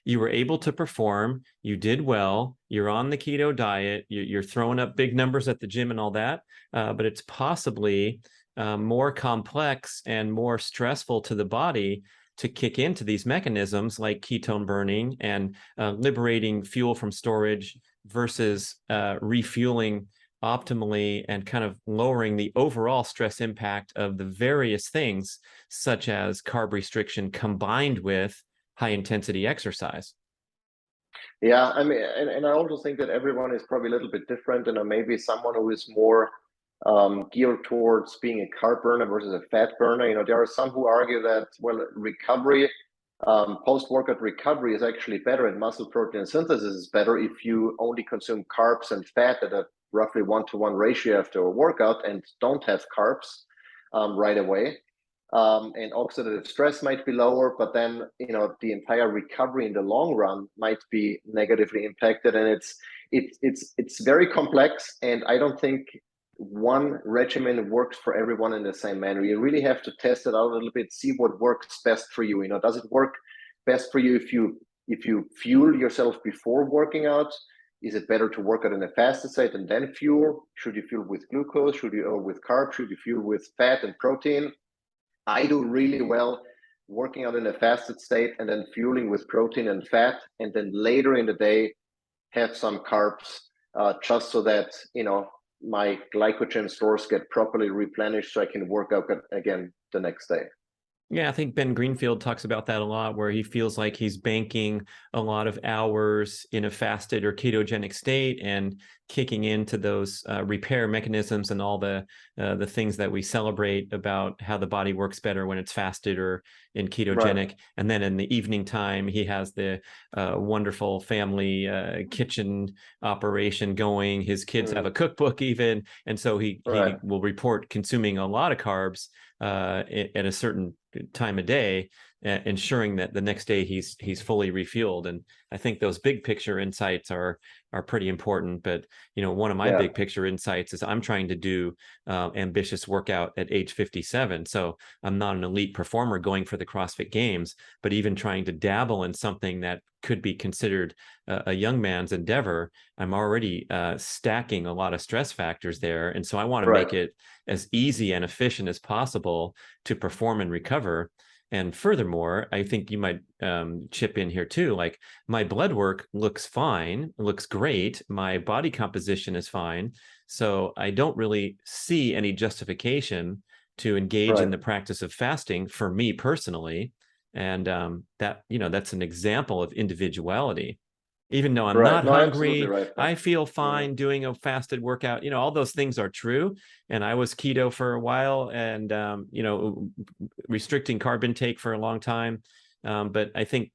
you were able to perform, you did well, you're on the keto diet, you're throwing up big numbers at the gym and all that, but it's possibly more complex and more stressful to the body to kick into these mechanisms like ketone burning and liberating fuel from storage versus refueling optimally and kind of lowering the overall stress impact of the various things, such as carb restriction combined with high intensity exercise. Yeah, I mean, and I also think that everyone is probably a little bit different, and maybe someone who is more geared towards being a carb burner versus a fat burner. There are some who argue that, well, recovery, post-workout recovery is actually better, and muscle protein synthesis is better if you only consume carbs and fat at a roughly 1-to-1 ratio after a workout and don't have carbs right away. And oxidative stress might be lower, but then the entire recovery in the long run might be negatively impacted, and it's very complex. And I don't think one regimen works for everyone in the same manner. You really have to test it out a little bit, see what works best for you. Does it work best for you if you fuel yourself before working out? Is it better to work out in a fasted state and then fuel? Should you fuel with glucose? Or with carbs? Should you fuel with fat and protein? I do really well working out in a fasted state and then fueling with protein and fat, and then later in the day have some carbs, just so that my glycogen stores get properly replenished, so I can work out again the next day. Yeah, I think Ben Greenfield talks about that a lot, where he feels like he's banking a lot of hours in a fasted or ketogenic state and kicking into those repair mechanisms and all the things that we celebrate about how the body works better when it's fasted or in ketogenic. Right. And then in the evening time, he has the wonderful family kitchen operation going. His kids have a cookbook even, and so he will report consuming a lot of carbs at a certain time of day, ensuring that the next day he's fully refueled. And I think those big picture insights are pretty important. But one of my big picture insights is I'm trying to do ambitious workout at age 57. So I'm not an elite performer going for the CrossFit Games, but even trying to dabble in something that could be considered a young man's endeavor, I'm already stacking a lot of stress factors there. And so I want to make it as easy and efficient as possible to perform and recover. And furthermore, I think you might chip in here too. Like, my blood work looks fine, looks great. My body composition is fine. So I don't really see any justification to engage in the practice of fasting for me personally. And that's an example of individuality. Even though I'm not hungry, I feel fine doing a fasted workout. All those things are true. And I was keto for a while, and restricting carb intake for a long time. But I think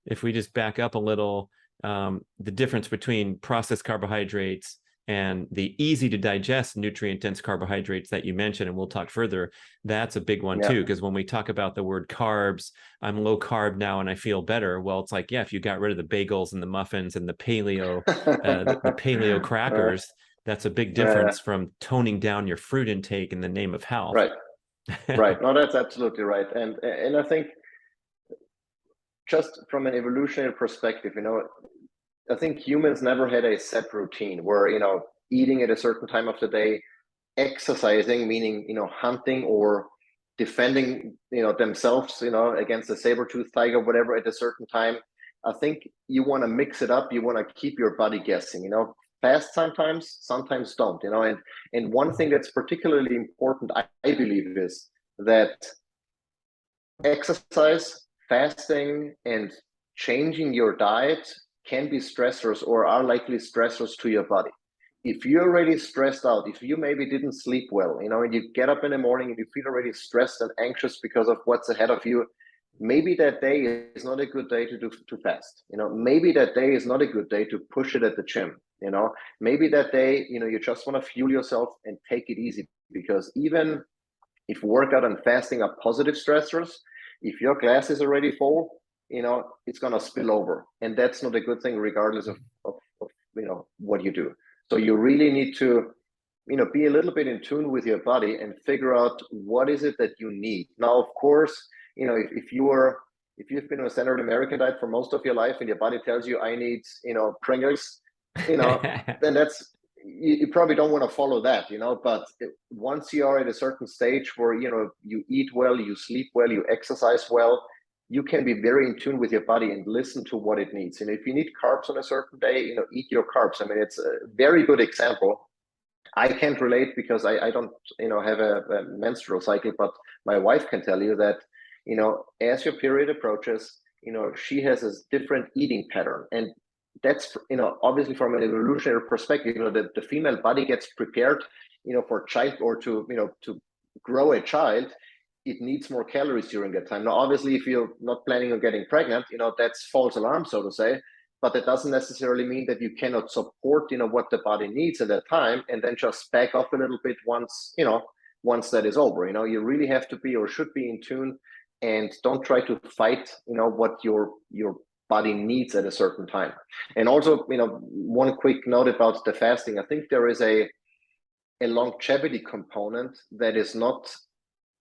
if we just back up a little, the difference between processed carbohydrates and the easy to digest nutrient dense carbohydrates that you mentioned, and we'll talk further, that's a big one too. Because when we talk about the word carbs, I'm low carb now and I feel better. Well, it's like, yeah, if you got rid of the bagels and the muffins and the paleo, the paleo crackers, that's a big difference from toning down your fruit intake in the name of health. Right. No, that's absolutely right. And I think, just from an evolutionary perspective, I think humans never had a set routine where, eating at a certain time of the day, exercising, meaning, hunting or defending, themselves, against a saber-toothed tiger, whatever, at a certain time. I think you want to mix it up. You want to keep your body guessing, fast sometimes don't, and one thing that's particularly important, I believe, is that exercise, fasting, and changing your diet can be stressors, or are likely stressors to your body. If you're already stressed out, if you maybe didn't sleep well, and you get up in the morning and you feel already stressed and anxious because of what's ahead of you, maybe that day is not a good day to fast. Maybe that day is not a good day to push it at the gym. Maybe that day, you just want to fuel yourself and take it easy, because even if workout and fasting are positive stressors, if your glass is already full, it's going to spill over, and that's not a good thing, regardless of what you do. So you really need to be a little bit in tune with your body and figure out what is it that you need. Now, of course, if you've been on a standard American diet for most of your life and your body tells you, I need Pringles, then that's, you probably don't want to follow that, but once you are at a certain stage where, you eat well, you sleep well, you exercise well, you can be very in tune with your body and listen to what it needs. And if you need carbs on a certain day, eat your carbs. I mean, it's a very good example. I can't relate because I don't, have a menstrual cycle, but my wife can tell you that, as your period approaches, she has a different eating pattern. And that's, obviously from an evolutionary perspective, the female body gets prepared, for child, or to grow a child. It needs more calories during that time. Now, obviously, if you're not planning on getting pregnant, that's false alarm, so to say. But that doesn't necessarily mean that you cannot support, what the body needs at that time, and then just back off a little bit once that is over. You really have to be, or should be, in tune, and don't try to fight, what your body needs at a certain time. And also, one quick note about the fasting. I think there is a longevity component that is not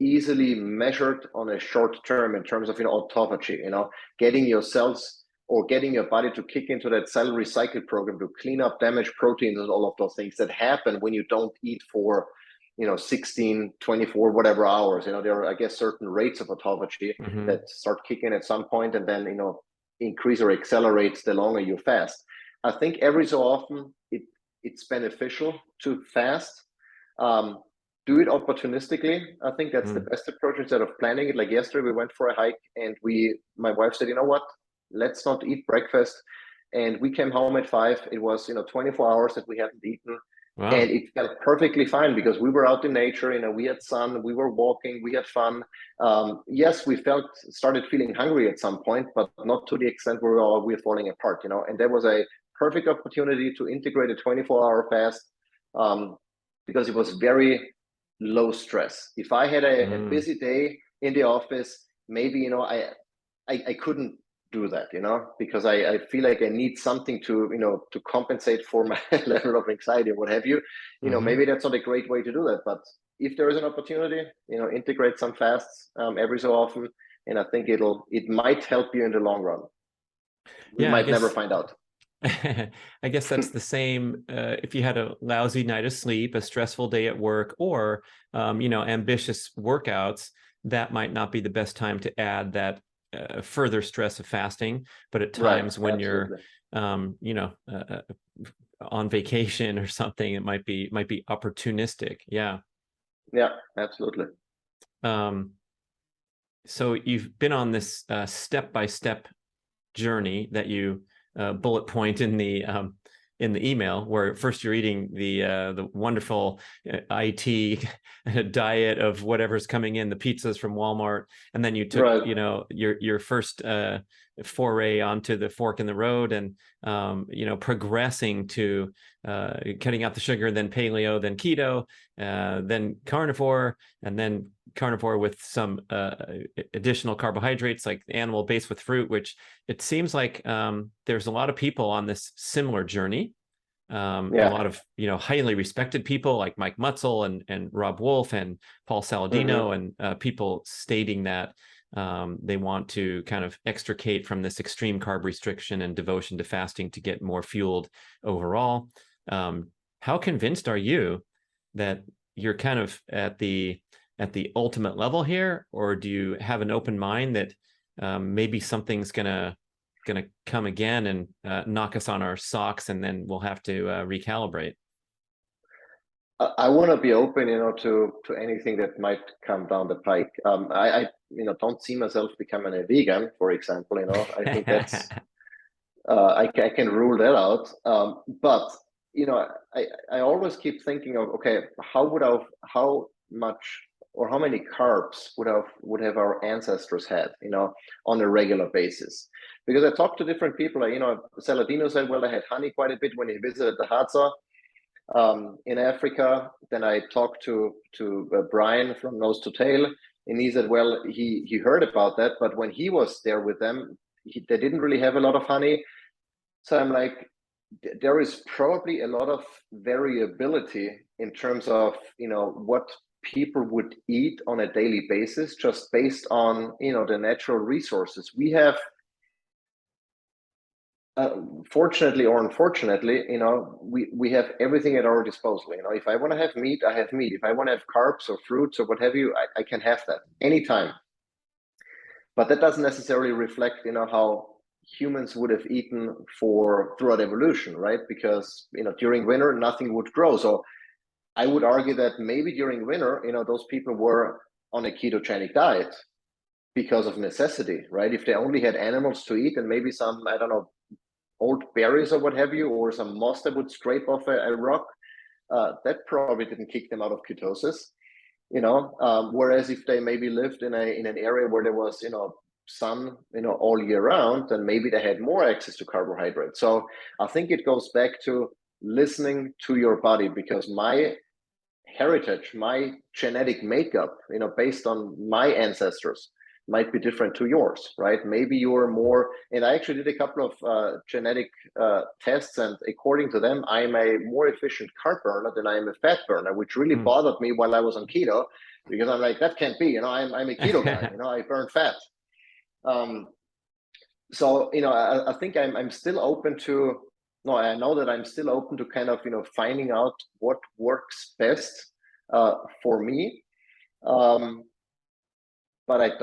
easily measured on a short term in terms of autophagy, getting your cells or getting your body to kick into that cell recycle program to clean up damaged proteins and all of those things that happen when you don't eat for 16, 24, whatever hours. There are, I guess, certain rates of autophagy that start kicking at some point, and then increase or accelerate the longer you fast. I think every so often it's beneficial to fast. Do it opportunistically. I think that's the best approach, instead of planning it. Like yesterday, we went for a hike, and my wife said, what, let's not eat breakfast. And we came home at 5. It was 24 hours that we hadn't eaten. Wow. And it felt perfectly fine, because we were out in nature. We had sun, we were walking, we had fun. Yes, we started feeling hungry at some point, but not to the extent where we're falling apart. And there was a perfect opportunity to integrate a 24-hour fast, because it was very low stress. If I had a busy day in the office, maybe I couldn't do that, because I feel like I need something to compensate for my level of anxiety or what have you. Maybe that's not a great way to do that, but if there is an opportunity, integrate some fasts every so often, and I think it might help you in the long run. We might never find out. I guess that's the same if you had a lousy night of sleep, a stressful day at work, or ambitious workouts. That might not be the best time to add that further stress of fasting. But at times when absolutely. you're on vacation or something, it might be opportunistic. Yeah, absolutely. So you've been on this step-by-step journey that you bullet point in the email, where first you're eating the wonderful IT diet of whatever's coming in, the pizzas from Walmart, and then you took your first foray onto the fork in the road, and progressing to cutting out the sugar, then paleo, then keto, then carnivore, and then carnivore with some additional carbohydrates like animal based with fruit, which it seems like there's a lot of people on this similar journey. A lot of highly respected people like Mike Mutzel and Rob Wolf and Paul Saladino, and people stating that they want to kind of extricate from this extreme carb restriction and devotion to fasting to get more fueled overall. How convinced are you that you're kind of at the ultimate level here, or do you have an open mind that maybe something's gonna come again and knock us on our socks, and then we'll have to recalibrate? I want to be open, to anything that might come down the pike. I don't see myself becoming a vegan, for example. I think that's I can rule that out. But I always keep thinking of, okay, how much or how many carbs would have our ancestors had, on a regular basis? Because I talked to different people. Saladino said, well, they had honey quite a bit when he visited the Hadza in Africa. Then I talked to Brian from Nose to Tail, and he said, well, he heard about that, but when he was there with them, they didn't really have a lot of honey. So I'm like, there is probably a lot of variability in terms of what people would eat on a daily basis, just based on the natural resources we have. Fortunately or unfortunately, we have everything at our disposal. If I want to have meat, I have meat. If I want to have carbs or fruits or what have you, I can have that anytime. But that doesn't necessarily reflect, how humans would have eaten throughout evolution, right? Because during winter nothing would grow. So I would argue that maybe during winter, those people were on a ketogenic diet because of necessity, right? If they only had animals to eat and maybe some, I don't know, old berries or what have you, or some moss that would scrape off a rock, that probably didn't kick them out of ketosis. Whereas if they maybe lived in an area where there was sun all year round, then maybe they had more access to carbohydrates. So I think it goes back to listening to your body, because my heritage, my genetic makeup, based on my ancestors, might be different to yours, right? Maybe you're more, and I actually did a couple of genetic tests, and according to them, I'm a more efficient carb burner than I am a fat burner, which really bothered me while I was on keto, because I'm like, that can't be, I'm a keto guy, I burn fat. So, I think I'm still open to, no, I know that I'm still open to kind of, finding out what works best for me. But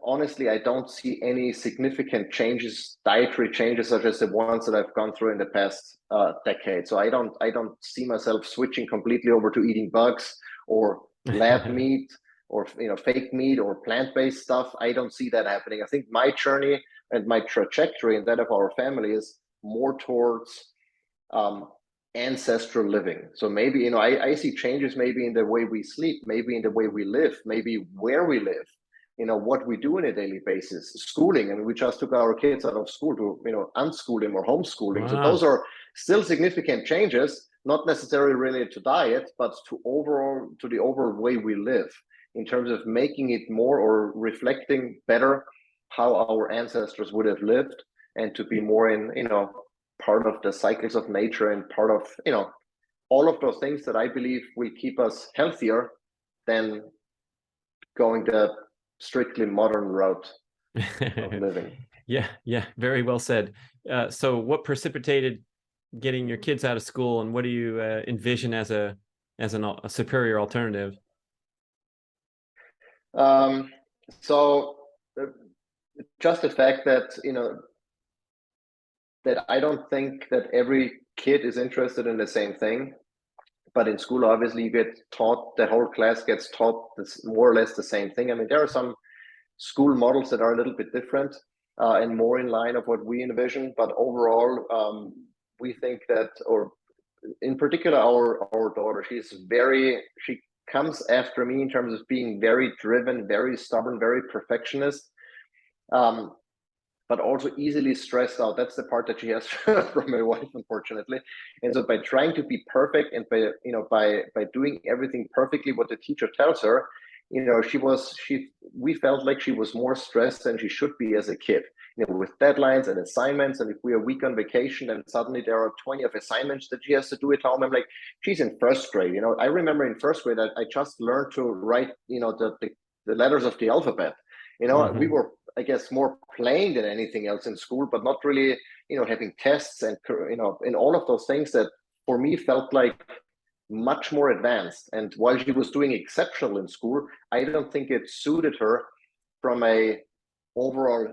honestly, I don't see any significant changes, dietary changes, such as the ones that I've gone through in the past decade. So I don't see myself switching completely over to eating bugs or lab meat or fake meat or plant-based stuff. I don't see that happening. I think my journey and my trajectory and that of our family is more towards ancestral living. So maybe I see changes maybe in the way we sleep, maybe in the way we live, maybe where we live, what we do on a daily basis, schooling. And we just took our kids out of school to unschool them or homeschooling. Wow. So those are still significant changes, not necessarily related to diet, but to the overall way we live, in terms of making it more or reflecting better how our ancestors would have lived, and to be more in part of the cycles of nature, and part of all of those things that I believe will keep us healthier than going the strictly modern route of living. Yeah, very well said. So what precipitated getting your kids out of school, and what do you envision as a superior alternative? So just the fact that that I don't think that every kid is interested in the same thing, but in school obviously you get taught, the whole class gets taught this more or less the same thing. I mean, there are some school models that are a little bit different and more in line of what we envision, but overall we think that, or in particular our daughter, she comes after me in terms of being very driven, very stubborn, very perfectionist, but also easily stressed out. That's the part that she has from my wife, unfortunately. And so by trying to be perfect, and by doing everything perfectly what the teacher tells her, we felt like she was more stressed than she should be as a kid, with deadlines and assignments. And if we are a week on vacation and suddenly there are 20 of assignments that she has to do at home, I'm like, she's in first grade. I remember in first grade, I just learned to write, the letters of the alphabet. We were, I guess, more playing than anything else in school, but not really, having tests and, and all of those things that for me felt like much more advanced. And while she was doing exceptional in school, I don't think it suited her from a overall,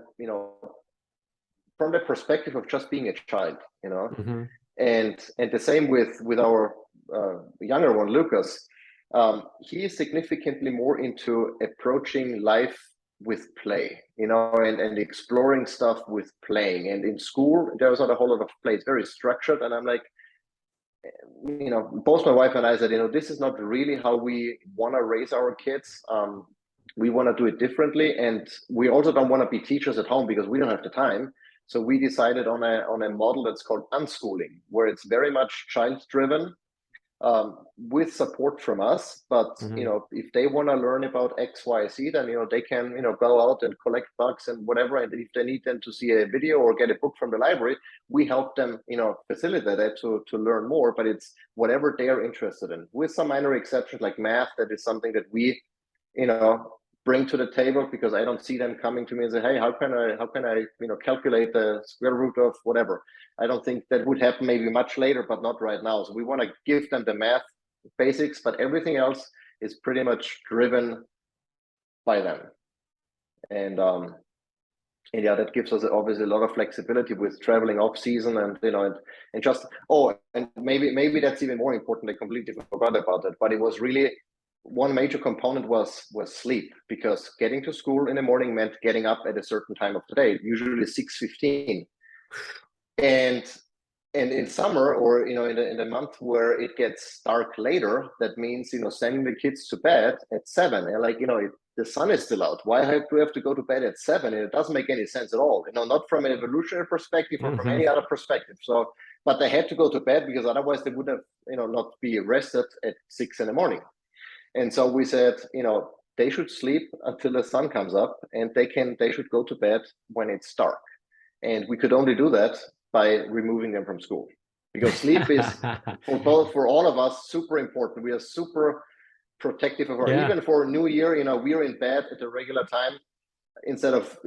from the perspective of just being a child, and the same with our younger one, Lucas. He is significantly more into approaching life with play, and exploring stuff with playing. And in school, there's not a whole lot of play. It's very structured. And I'm like, both my wife and I said, this is not really how we want to raise our kids. We want to do it differently. And we also don't want to be teachers at home because we don't have the time. So we decided on a model that's called unschooling, where it's very much child driven, with support from us. But if they want to learn about XYZ, then they can go out and collect bugs and whatever. And if they need them to see a video or get a book from the library, we help them facilitate that to learn more. But it's whatever they're interested in, with some minor exceptions like math. That is something that we bring to the table, because I don't see them coming to me and say, hey, how can I calculate the square root of whatever. I don't think that would happen, maybe much later, but not right now. So we want to give them the math basics, but everything else is pretty much driven by them. And yeah, that gives us obviously a lot of flexibility with traveling off season, and and just and maybe that's even more important. I completely forgot about that, but it was really one major component was sleep, because getting to school in the morning meant getting up at a certain time of the day, usually 6:15. And in summer, or in the month where it gets dark later, that means sending the kids to bed at 7. And like the sun is still out. Why do we have to go to bed at 7? And it doesn't make any sense at all. Not from an evolutionary perspective or from Hmm. any other perspective. So, but they had to go to bed because otherwise they would have not be rested at 6 in the morning. And so we said, they should sleep until the sun comes up, and they should go to bed when it's dark. And we could only do that by removing them from school, because sleep is for all of us super important. We are super protective of our, Yeah, even for New Year, we're in bed at a regular time instead of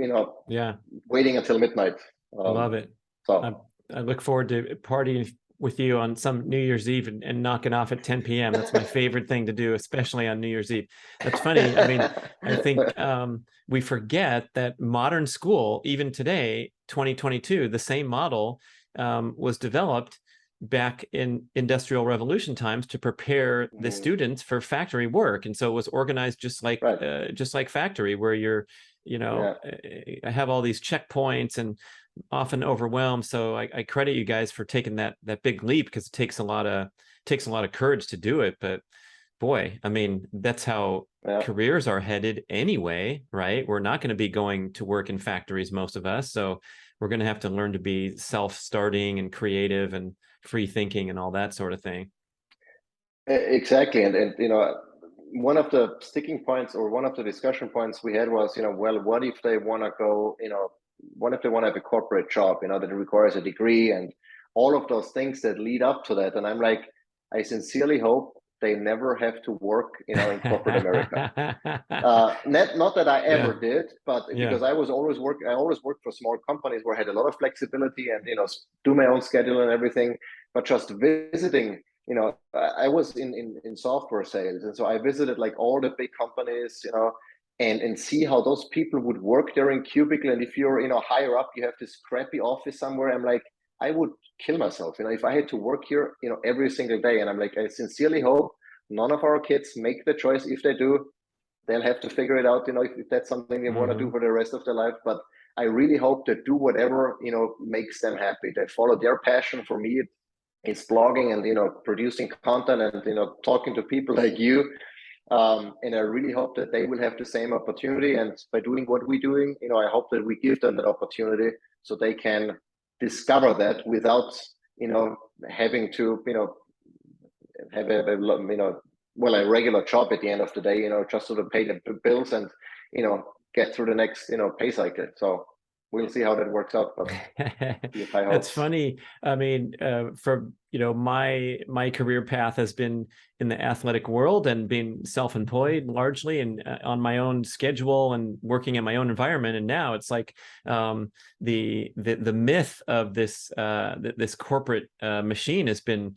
yeah, waiting until midnight. love it. I, So I look forward to partying with you on some New Year's Eve and knocking off at 10 p.m. That's my favorite thing to do, especially on New Year's Eve. That's funny. I mean, I think we forget that modern school, even today, 2022, the same model was developed back in industrial revolution times to prepare the students for factory work. And so it was organized just like factory, where you're, Yeah. I have all these checkpoints and often overwhelmed. So I credit you guys for taking that big leap, because it takes a lot of courage to do it. But boy, I mean, that's how Yeah. careers are headed anyway, right? We're not going to be going to work in factories, most of us. So we're going to have to learn to be self-starting and creative and free thinking and all that sort of thing. Exactly. And one of the sticking points, or one of the discussion points we had was, well, what if they want to go, what if they want to have a corporate job, that requires a degree and all of those things that lead up to that. And I'm like, I sincerely hope they never have to work, in corporate America. Not that I Yeah, ever did, but yeah. because I always worked for small companies where I had a lot of flexibility and do my own schedule and everything. But just visiting, I was in software sales, and so I visited like all the big companies, and see how those people would work there in cubicle. And if you're higher up, you have this crappy office somewhere. I'm like, I would kill myself, if I had to work here, every single day. And I'm like, I sincerely hope none of our kids make the choice. If they do, they'll have to figure it out, if that's something they want to do Hmm. for the rest of their life. But I really hope they do whatever, makes them happy. They follow their passion. For me, it's blogging and, producing content and, talking to people like you. And I really hope that they will have the same opportunity. And by doing what we're doing, I hope that we give them that opportunity so they can discover that without, having to, have a regular job at the end of the day, just sort of pay the bills and, get through the next, pay cycle. So we'll see how that works out, but be high That's hopes. funny. I mean, for my career path has been in the athletic world and being self-employed largely, and on my own schedule and working in my own environment. And now it's like the myth of this corporate machine has been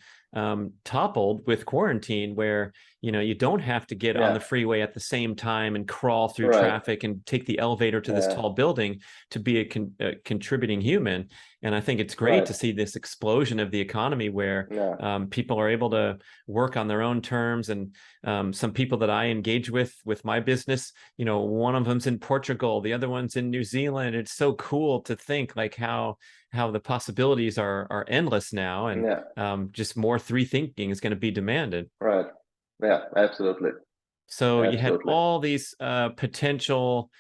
toppled with quarantine, where you don't have to get on the Yeah, freeway at the same time and crawl through right. traffic and take the elevator to this tall building to be a contributing human. And I think it's great Right. to see this explosion of the economy where Yeah. people are able to work on their own terms. And some people that I engage with my business, one of them's in Portugal, the other one's in New Zealand. It's so cool to think like how the possibilities are endless now, and Yeah. just more free thinking is going to be demanded. Right. Yeah, absolutely. So you had Absolutely. all these potential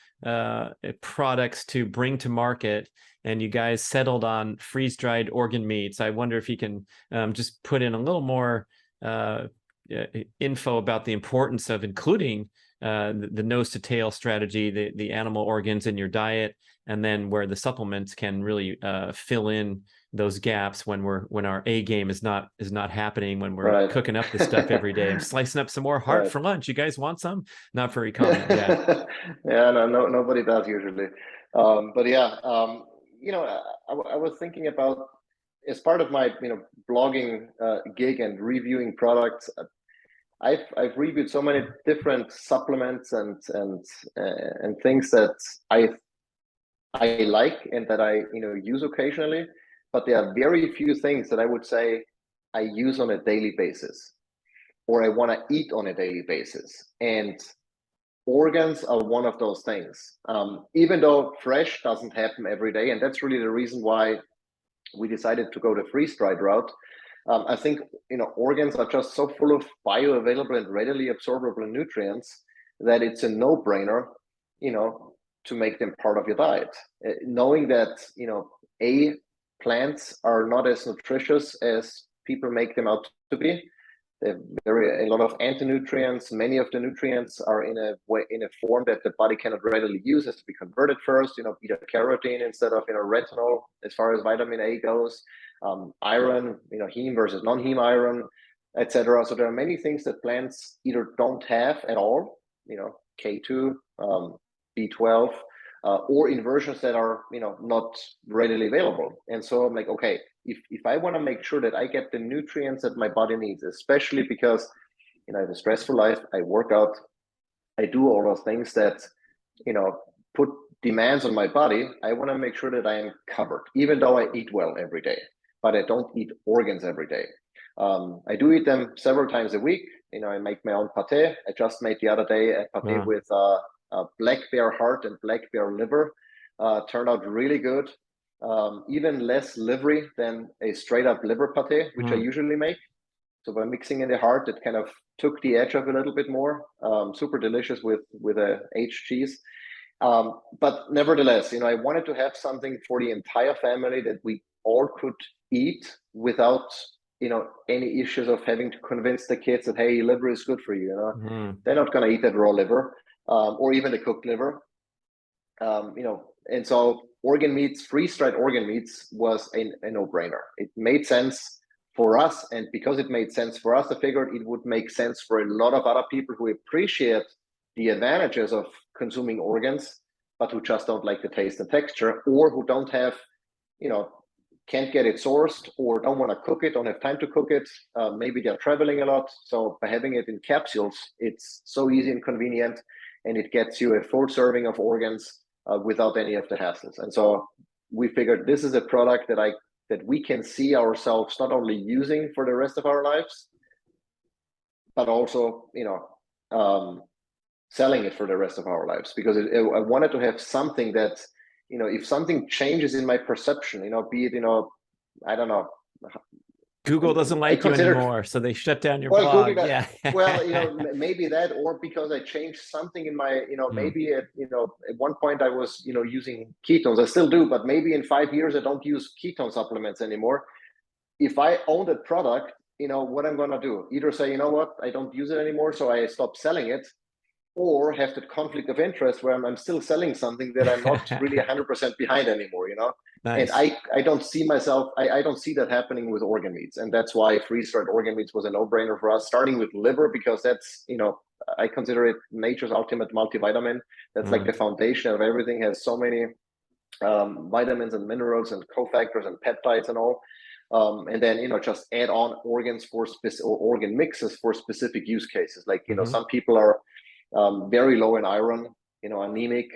products to bring to market, and you guys settled on freeze-dried organ meats. I wonder if you can just put in a little more uh, info about the importance of including the nose to tail strategy, the animal organs in your diet, and then where the supplements can really fill in those gaps when our A game is not happening, when we're Right. cooking up this stuff every day. I'm slicing up some more heart Right. for lunch. You guys want some? Not very common. Yeah. Yeah, no, nobody does usually. But yeah, I was thinking about, as part of my, blogging gig and reviewing products. I've reviewed so many different supplements and things that I like and that I use occasionally, but there are very few things that I would say I use on a daily basis, or I want to eat on a daily basis. And organs are one of those things. Even though fresh doesn't happen every day, and that's really the reason why we decided to go the freeze-dried route. I think, organs are just so full of bioavailable and readily absorbable nutrients that it's a no-brainer, to make them part of your diet. Knowing that, plants are not as nutritious as people make them out to be. They're a lot of anti-nutrients. Many of the nutrients are in a form that the body cannot readily use, has to be converted first. Beta carotene instead of retinol as far as vitamin A goes. Iron, heme versus non-heme iron, etc. So there are many things that plants either don't have at all. K2, B12, or in versions that are not readily available. And so I'm like, okay, if I want to make sure that I get the nutrients that my body needs, especially because I have a stressful life, I work out, I do all those things that put demands on my body, I want to make sure that I am covered, even though I eat well every day, but I don't eat organs every day. I do eat them several times a week. I make my own pate. I just made the other day a pate with black bear heart and black bear liver. Turned out really good. Even less livery than a straight up liver pate, which I usually make. So by mixing in the heart, it kind of took the edge of a little bit more. Super delicious with a aged cheese. But nevertheless, I wanted to have something for the entire family that we all could eat without any issues of having to convince the kids that, hey, liver is good for you. They're not going to eat that raw liver, or even the cooked liver. And so organ meats, freeze-dried organ meats was a no-brainer. It made sense for us, and because it made sense for us, I figured it would make sense for a lot of other people who appreciate the advantages of consuming organs, but who just don't like the taste and texture, or who don't have, can't get it sourced, or don't want to cook it, don't have time to cook it. Maybe they're traveling a lot. So by having it in capsules, it's so easy and convenient, and it gets you a full serving of organs without any of the hassles. And so we figured this is a product that we can see ourselves not only using for the rest of our lives, but also, selling it for the rest of our lives, because I wanted to have something that, if something changes in my perception, be it, I don't know. Google doesn't like you anymore, so they shut down your blog. Yeah. Well, maybe that, or because I changed something in my, maybe at one point I was, using ketones. I still do, but maybe in 5 years I don't use ketone supplements anymore. If I own that product, what I'm gonna do? Either say, what, I don't use it anymore, so I stop selling it, or have that conflict of interest where I'm still selling something that I'm not really 100% behind anymore, Nice. And I don't see myself, I don't see that happening with organ meats. And that's why freeze-dried organ meats was a no-brainer for us, starting with liver, because that's, I consider it nature's ultimate multivitamin. That's like the foundation of everything, has so many vitamins and minerals and cofactors and peptides and all. And then, just add on organs for specific, or organ mixes for specific use cases. Like, some people are very low in iron, anemic.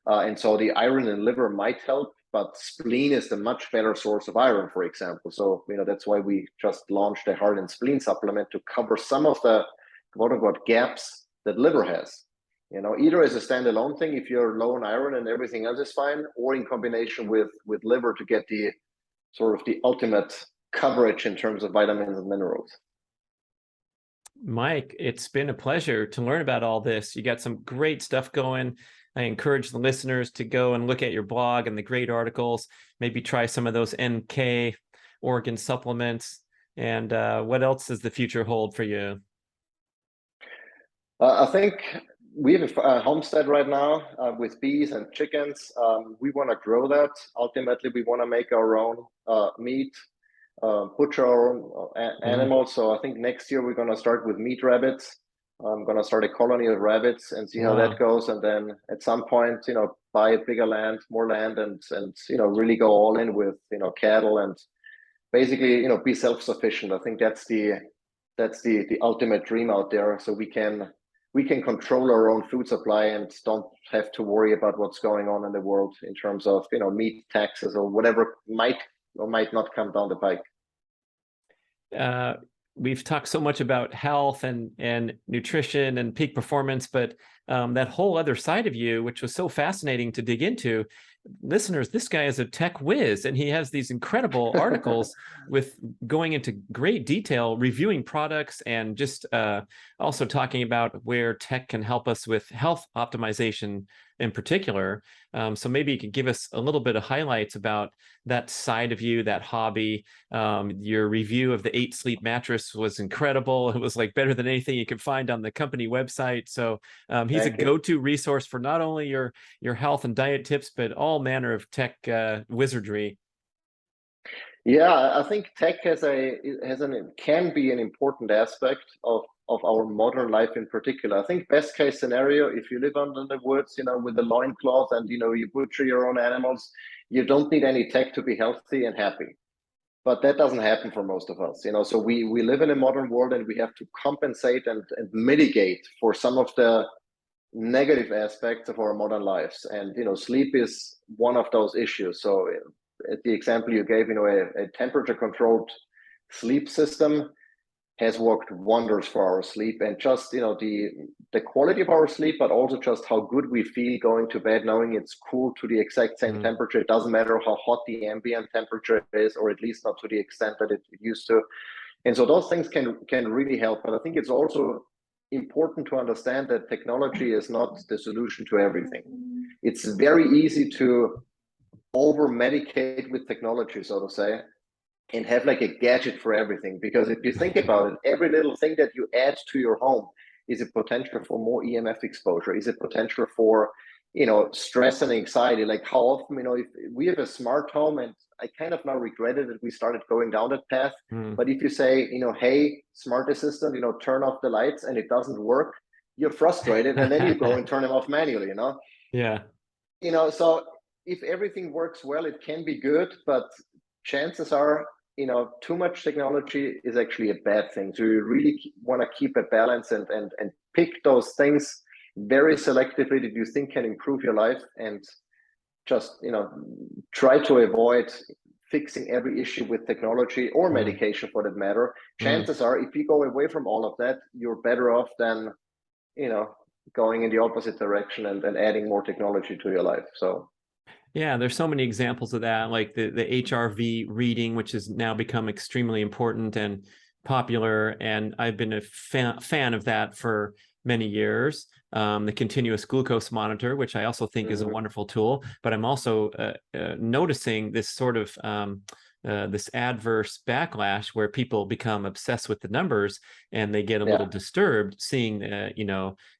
And so the iron in liver might help, but spleen is the much better source of iron, for example. So, that's why we just launched a heart and spleen supplement to cover some of the quote unquote gaps that liver has. Either as a standalone thing, if you're low in iron and everything else is fine, or in combination with liver to get the sort of the ultimate coverage in terms of vitamins and minerals. Mike, it's been a pleasure to learn about all this. You got some great stuff going. I encourage the listeners to go and look at your blog and the great articles, maybe try some of those NK organ supplements. And what else does the future hold for you? I think we have a homestead right now with bees and chickens. We want to grow that. Ultimately, we want to make our own meat, butcher our own animals. So I think next year we're going to start with meat rabbits. I'm going to start a colony of rabbits and see how that goes. And then at some point, buy a bigger land, more land, and really go all in with, cattle, and basically, be self-sufficient. I think that's the ultimate dream out there. So we can control our own food supply and don't have to worry about what's going on in the world in terms of, meat taxes or whatever might or might not come down the pike. We've talked so much about health and nutrition and peak performance, but that whole other side of you, which was so fascinating to dig into. Listeners, this guy is a tech whiz, and he has these incredible articles with going into great detail, reviewing products, and just also talking about where tech can help us with health optimization in particular. So maybe you could give us a little bit of highlights about that side of you, that hobby. Your review of the 8 Sleep mattress was incredible. It was like better than anything you could find on the company website. So he's a go-to resource for not only your health and diet tips, but all manner of tech wizardry. Yeah, I think tech can be an important aspect of our modern life in particular. I think best case scenario, if you live under the woods, with the loincloth and you butcher your own animals, you don't need any tech to be healthy and happy. But that doesn't happen for most of us. So we live in a modern world, and we have to compensate and mitigate for some of the negative aspects of our modern lives. And sleep is one of those issues. So at the example you gave, a temperature controlled sleep system has worked wonders for our sleep, and just the quality of our sleep, but also just how good we feel going to bed knowing it's cool to the exact same temperature. It doesn't matter how hot the ambient temperature is, or at least not to the extent that it used to. And so those things can really help. But I think it's also important to understand that technology is not the solution to everything. It's very easy to over medicate with technology, so to say, and have like a gadget for everything. Because if you think about it, every little thing that you add to your home is a potential for more EMF exposure, is a potential for stress and anxiety. Like how often, if we have a smart home, and I kind of now regretted that we started going down that path. But if you say, hey, smart assistant, turn off the lights, and it doesn't work, you're frustrated, and then you go and turn them off manually. Yeah. So if everything works well, it can be good, but chances are, too much technology is actually a bad thing. So you really want to keep a balance and pick those things very selectively that you think can improve your life, and just try to avoid fixing every issue with technology or medication for that matter. Chances are, if you go away from all of that, you're better off than going in the opposite direction and adding more technology to your life. So yeah, there's so many examples of that, like the HRV reading, which has now become extremely important and popular. And I've been a fan of that for many years. The continuous glucose monitor, which I also think is a wonderful tool, but I'm also noticing this sort of this adverse backlash where people become obsessed with the numbers, and they get a little disturbed seeing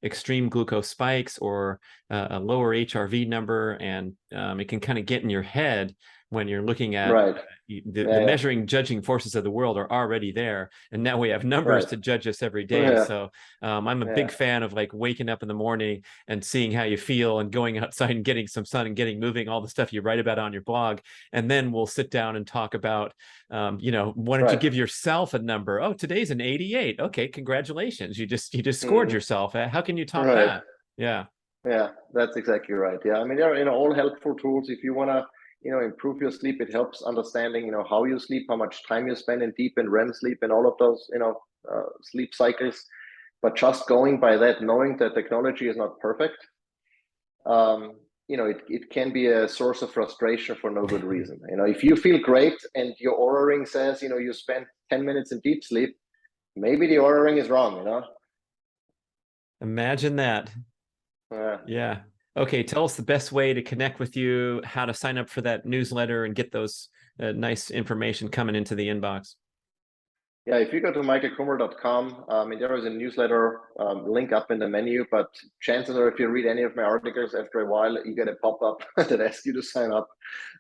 extreme glucose spikes or a lower HRV number, and it can kind of get in your head when you're looking at the measuring, judging forces of the world are already there, and now we have numbers to judge us every day. So I'm a big fan of like waking up in the morning and seeing how you feel, and going outside and getting some sun and getting moving, all the stuff you write about on your blog. And then we'll sit down and talk about why don't you give yourself a number? Oh, today's an 88. Okay, congratulations, you just scored yourself. How can you top that? Yeah, that's exactly right. I mean, they're all helpful tools if you want to improve your sleep. It helps understanding how you sleep, how much time you spend in deep and REM sleep, and all of those sleep cycles. But just going by that, knowing that technology is not perfect, it can be a source of frustration for no good reason. If you feel great and your Oura ring says you spend 10 minutes in deep sleep, maybe the Oura ring is wrong. Imagine that. Yeah. Okay, tell us the best way to connect with you, how to sign up for that newsletter and get those nice information coming into the inbox. Yeah, if you go to michaelkummer.com, there is a newsletter link up in the menu, but chances are if you read any of my articles, after a while, you get a pop-up that asks you to sign up.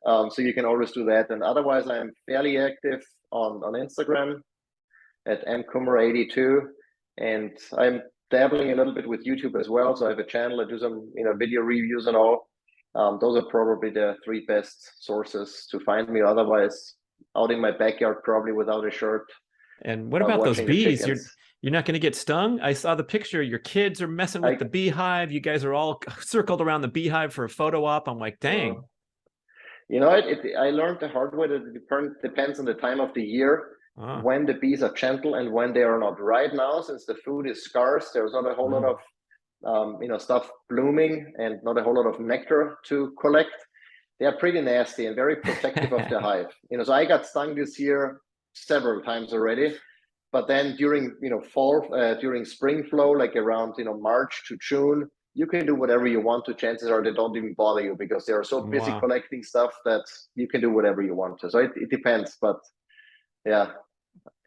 So you can always do that. And otherwise, I'm fairly active on Instagram at mkummer82, and I'm dabbling a little bit with YouTube as well. So I have a channel. I do some video reviews and all. Those are probably the 3 best sources to find me. Otherwise, out in my backyard, probably without a shirt. And what about those bees? You're not going to get stung? I saw the picture. Your kids are messing with the beehive. You guys are all circled around the beehive for a photo op. I'm like, dang. I learned the hard way that it depends on the time of the year. When the bees are gentle and when they are not. Right now, since the food is scarce, there's not a whole lot of stuff blooming and not a whole lot of nectar to collect, they are pretty nasty and very protective of the hive. So I got stung this year several times already. But then during during spring flow, like around March to June, you can do whatever you want to. Chances are they don't even bother you because they are so busy Wow. collecting stuff that you can do whatever you want to. So it depends, but yeah,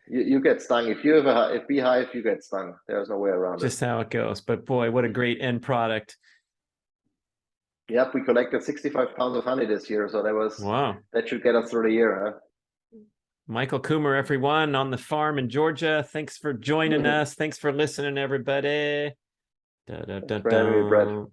you get stung. If you have a beehive, you get stung. There's no way around it. Just how it goes. But boy, what a great end product. Yep, we collected 65 pounds of honey this year, so Wow. that should get us through the year, huh? Michael Kummer, everyone on the farm in Georgia. Thanks for joining us. Thanks for listening, everybody. Da, da, da, Thanks for having me, Brad. da.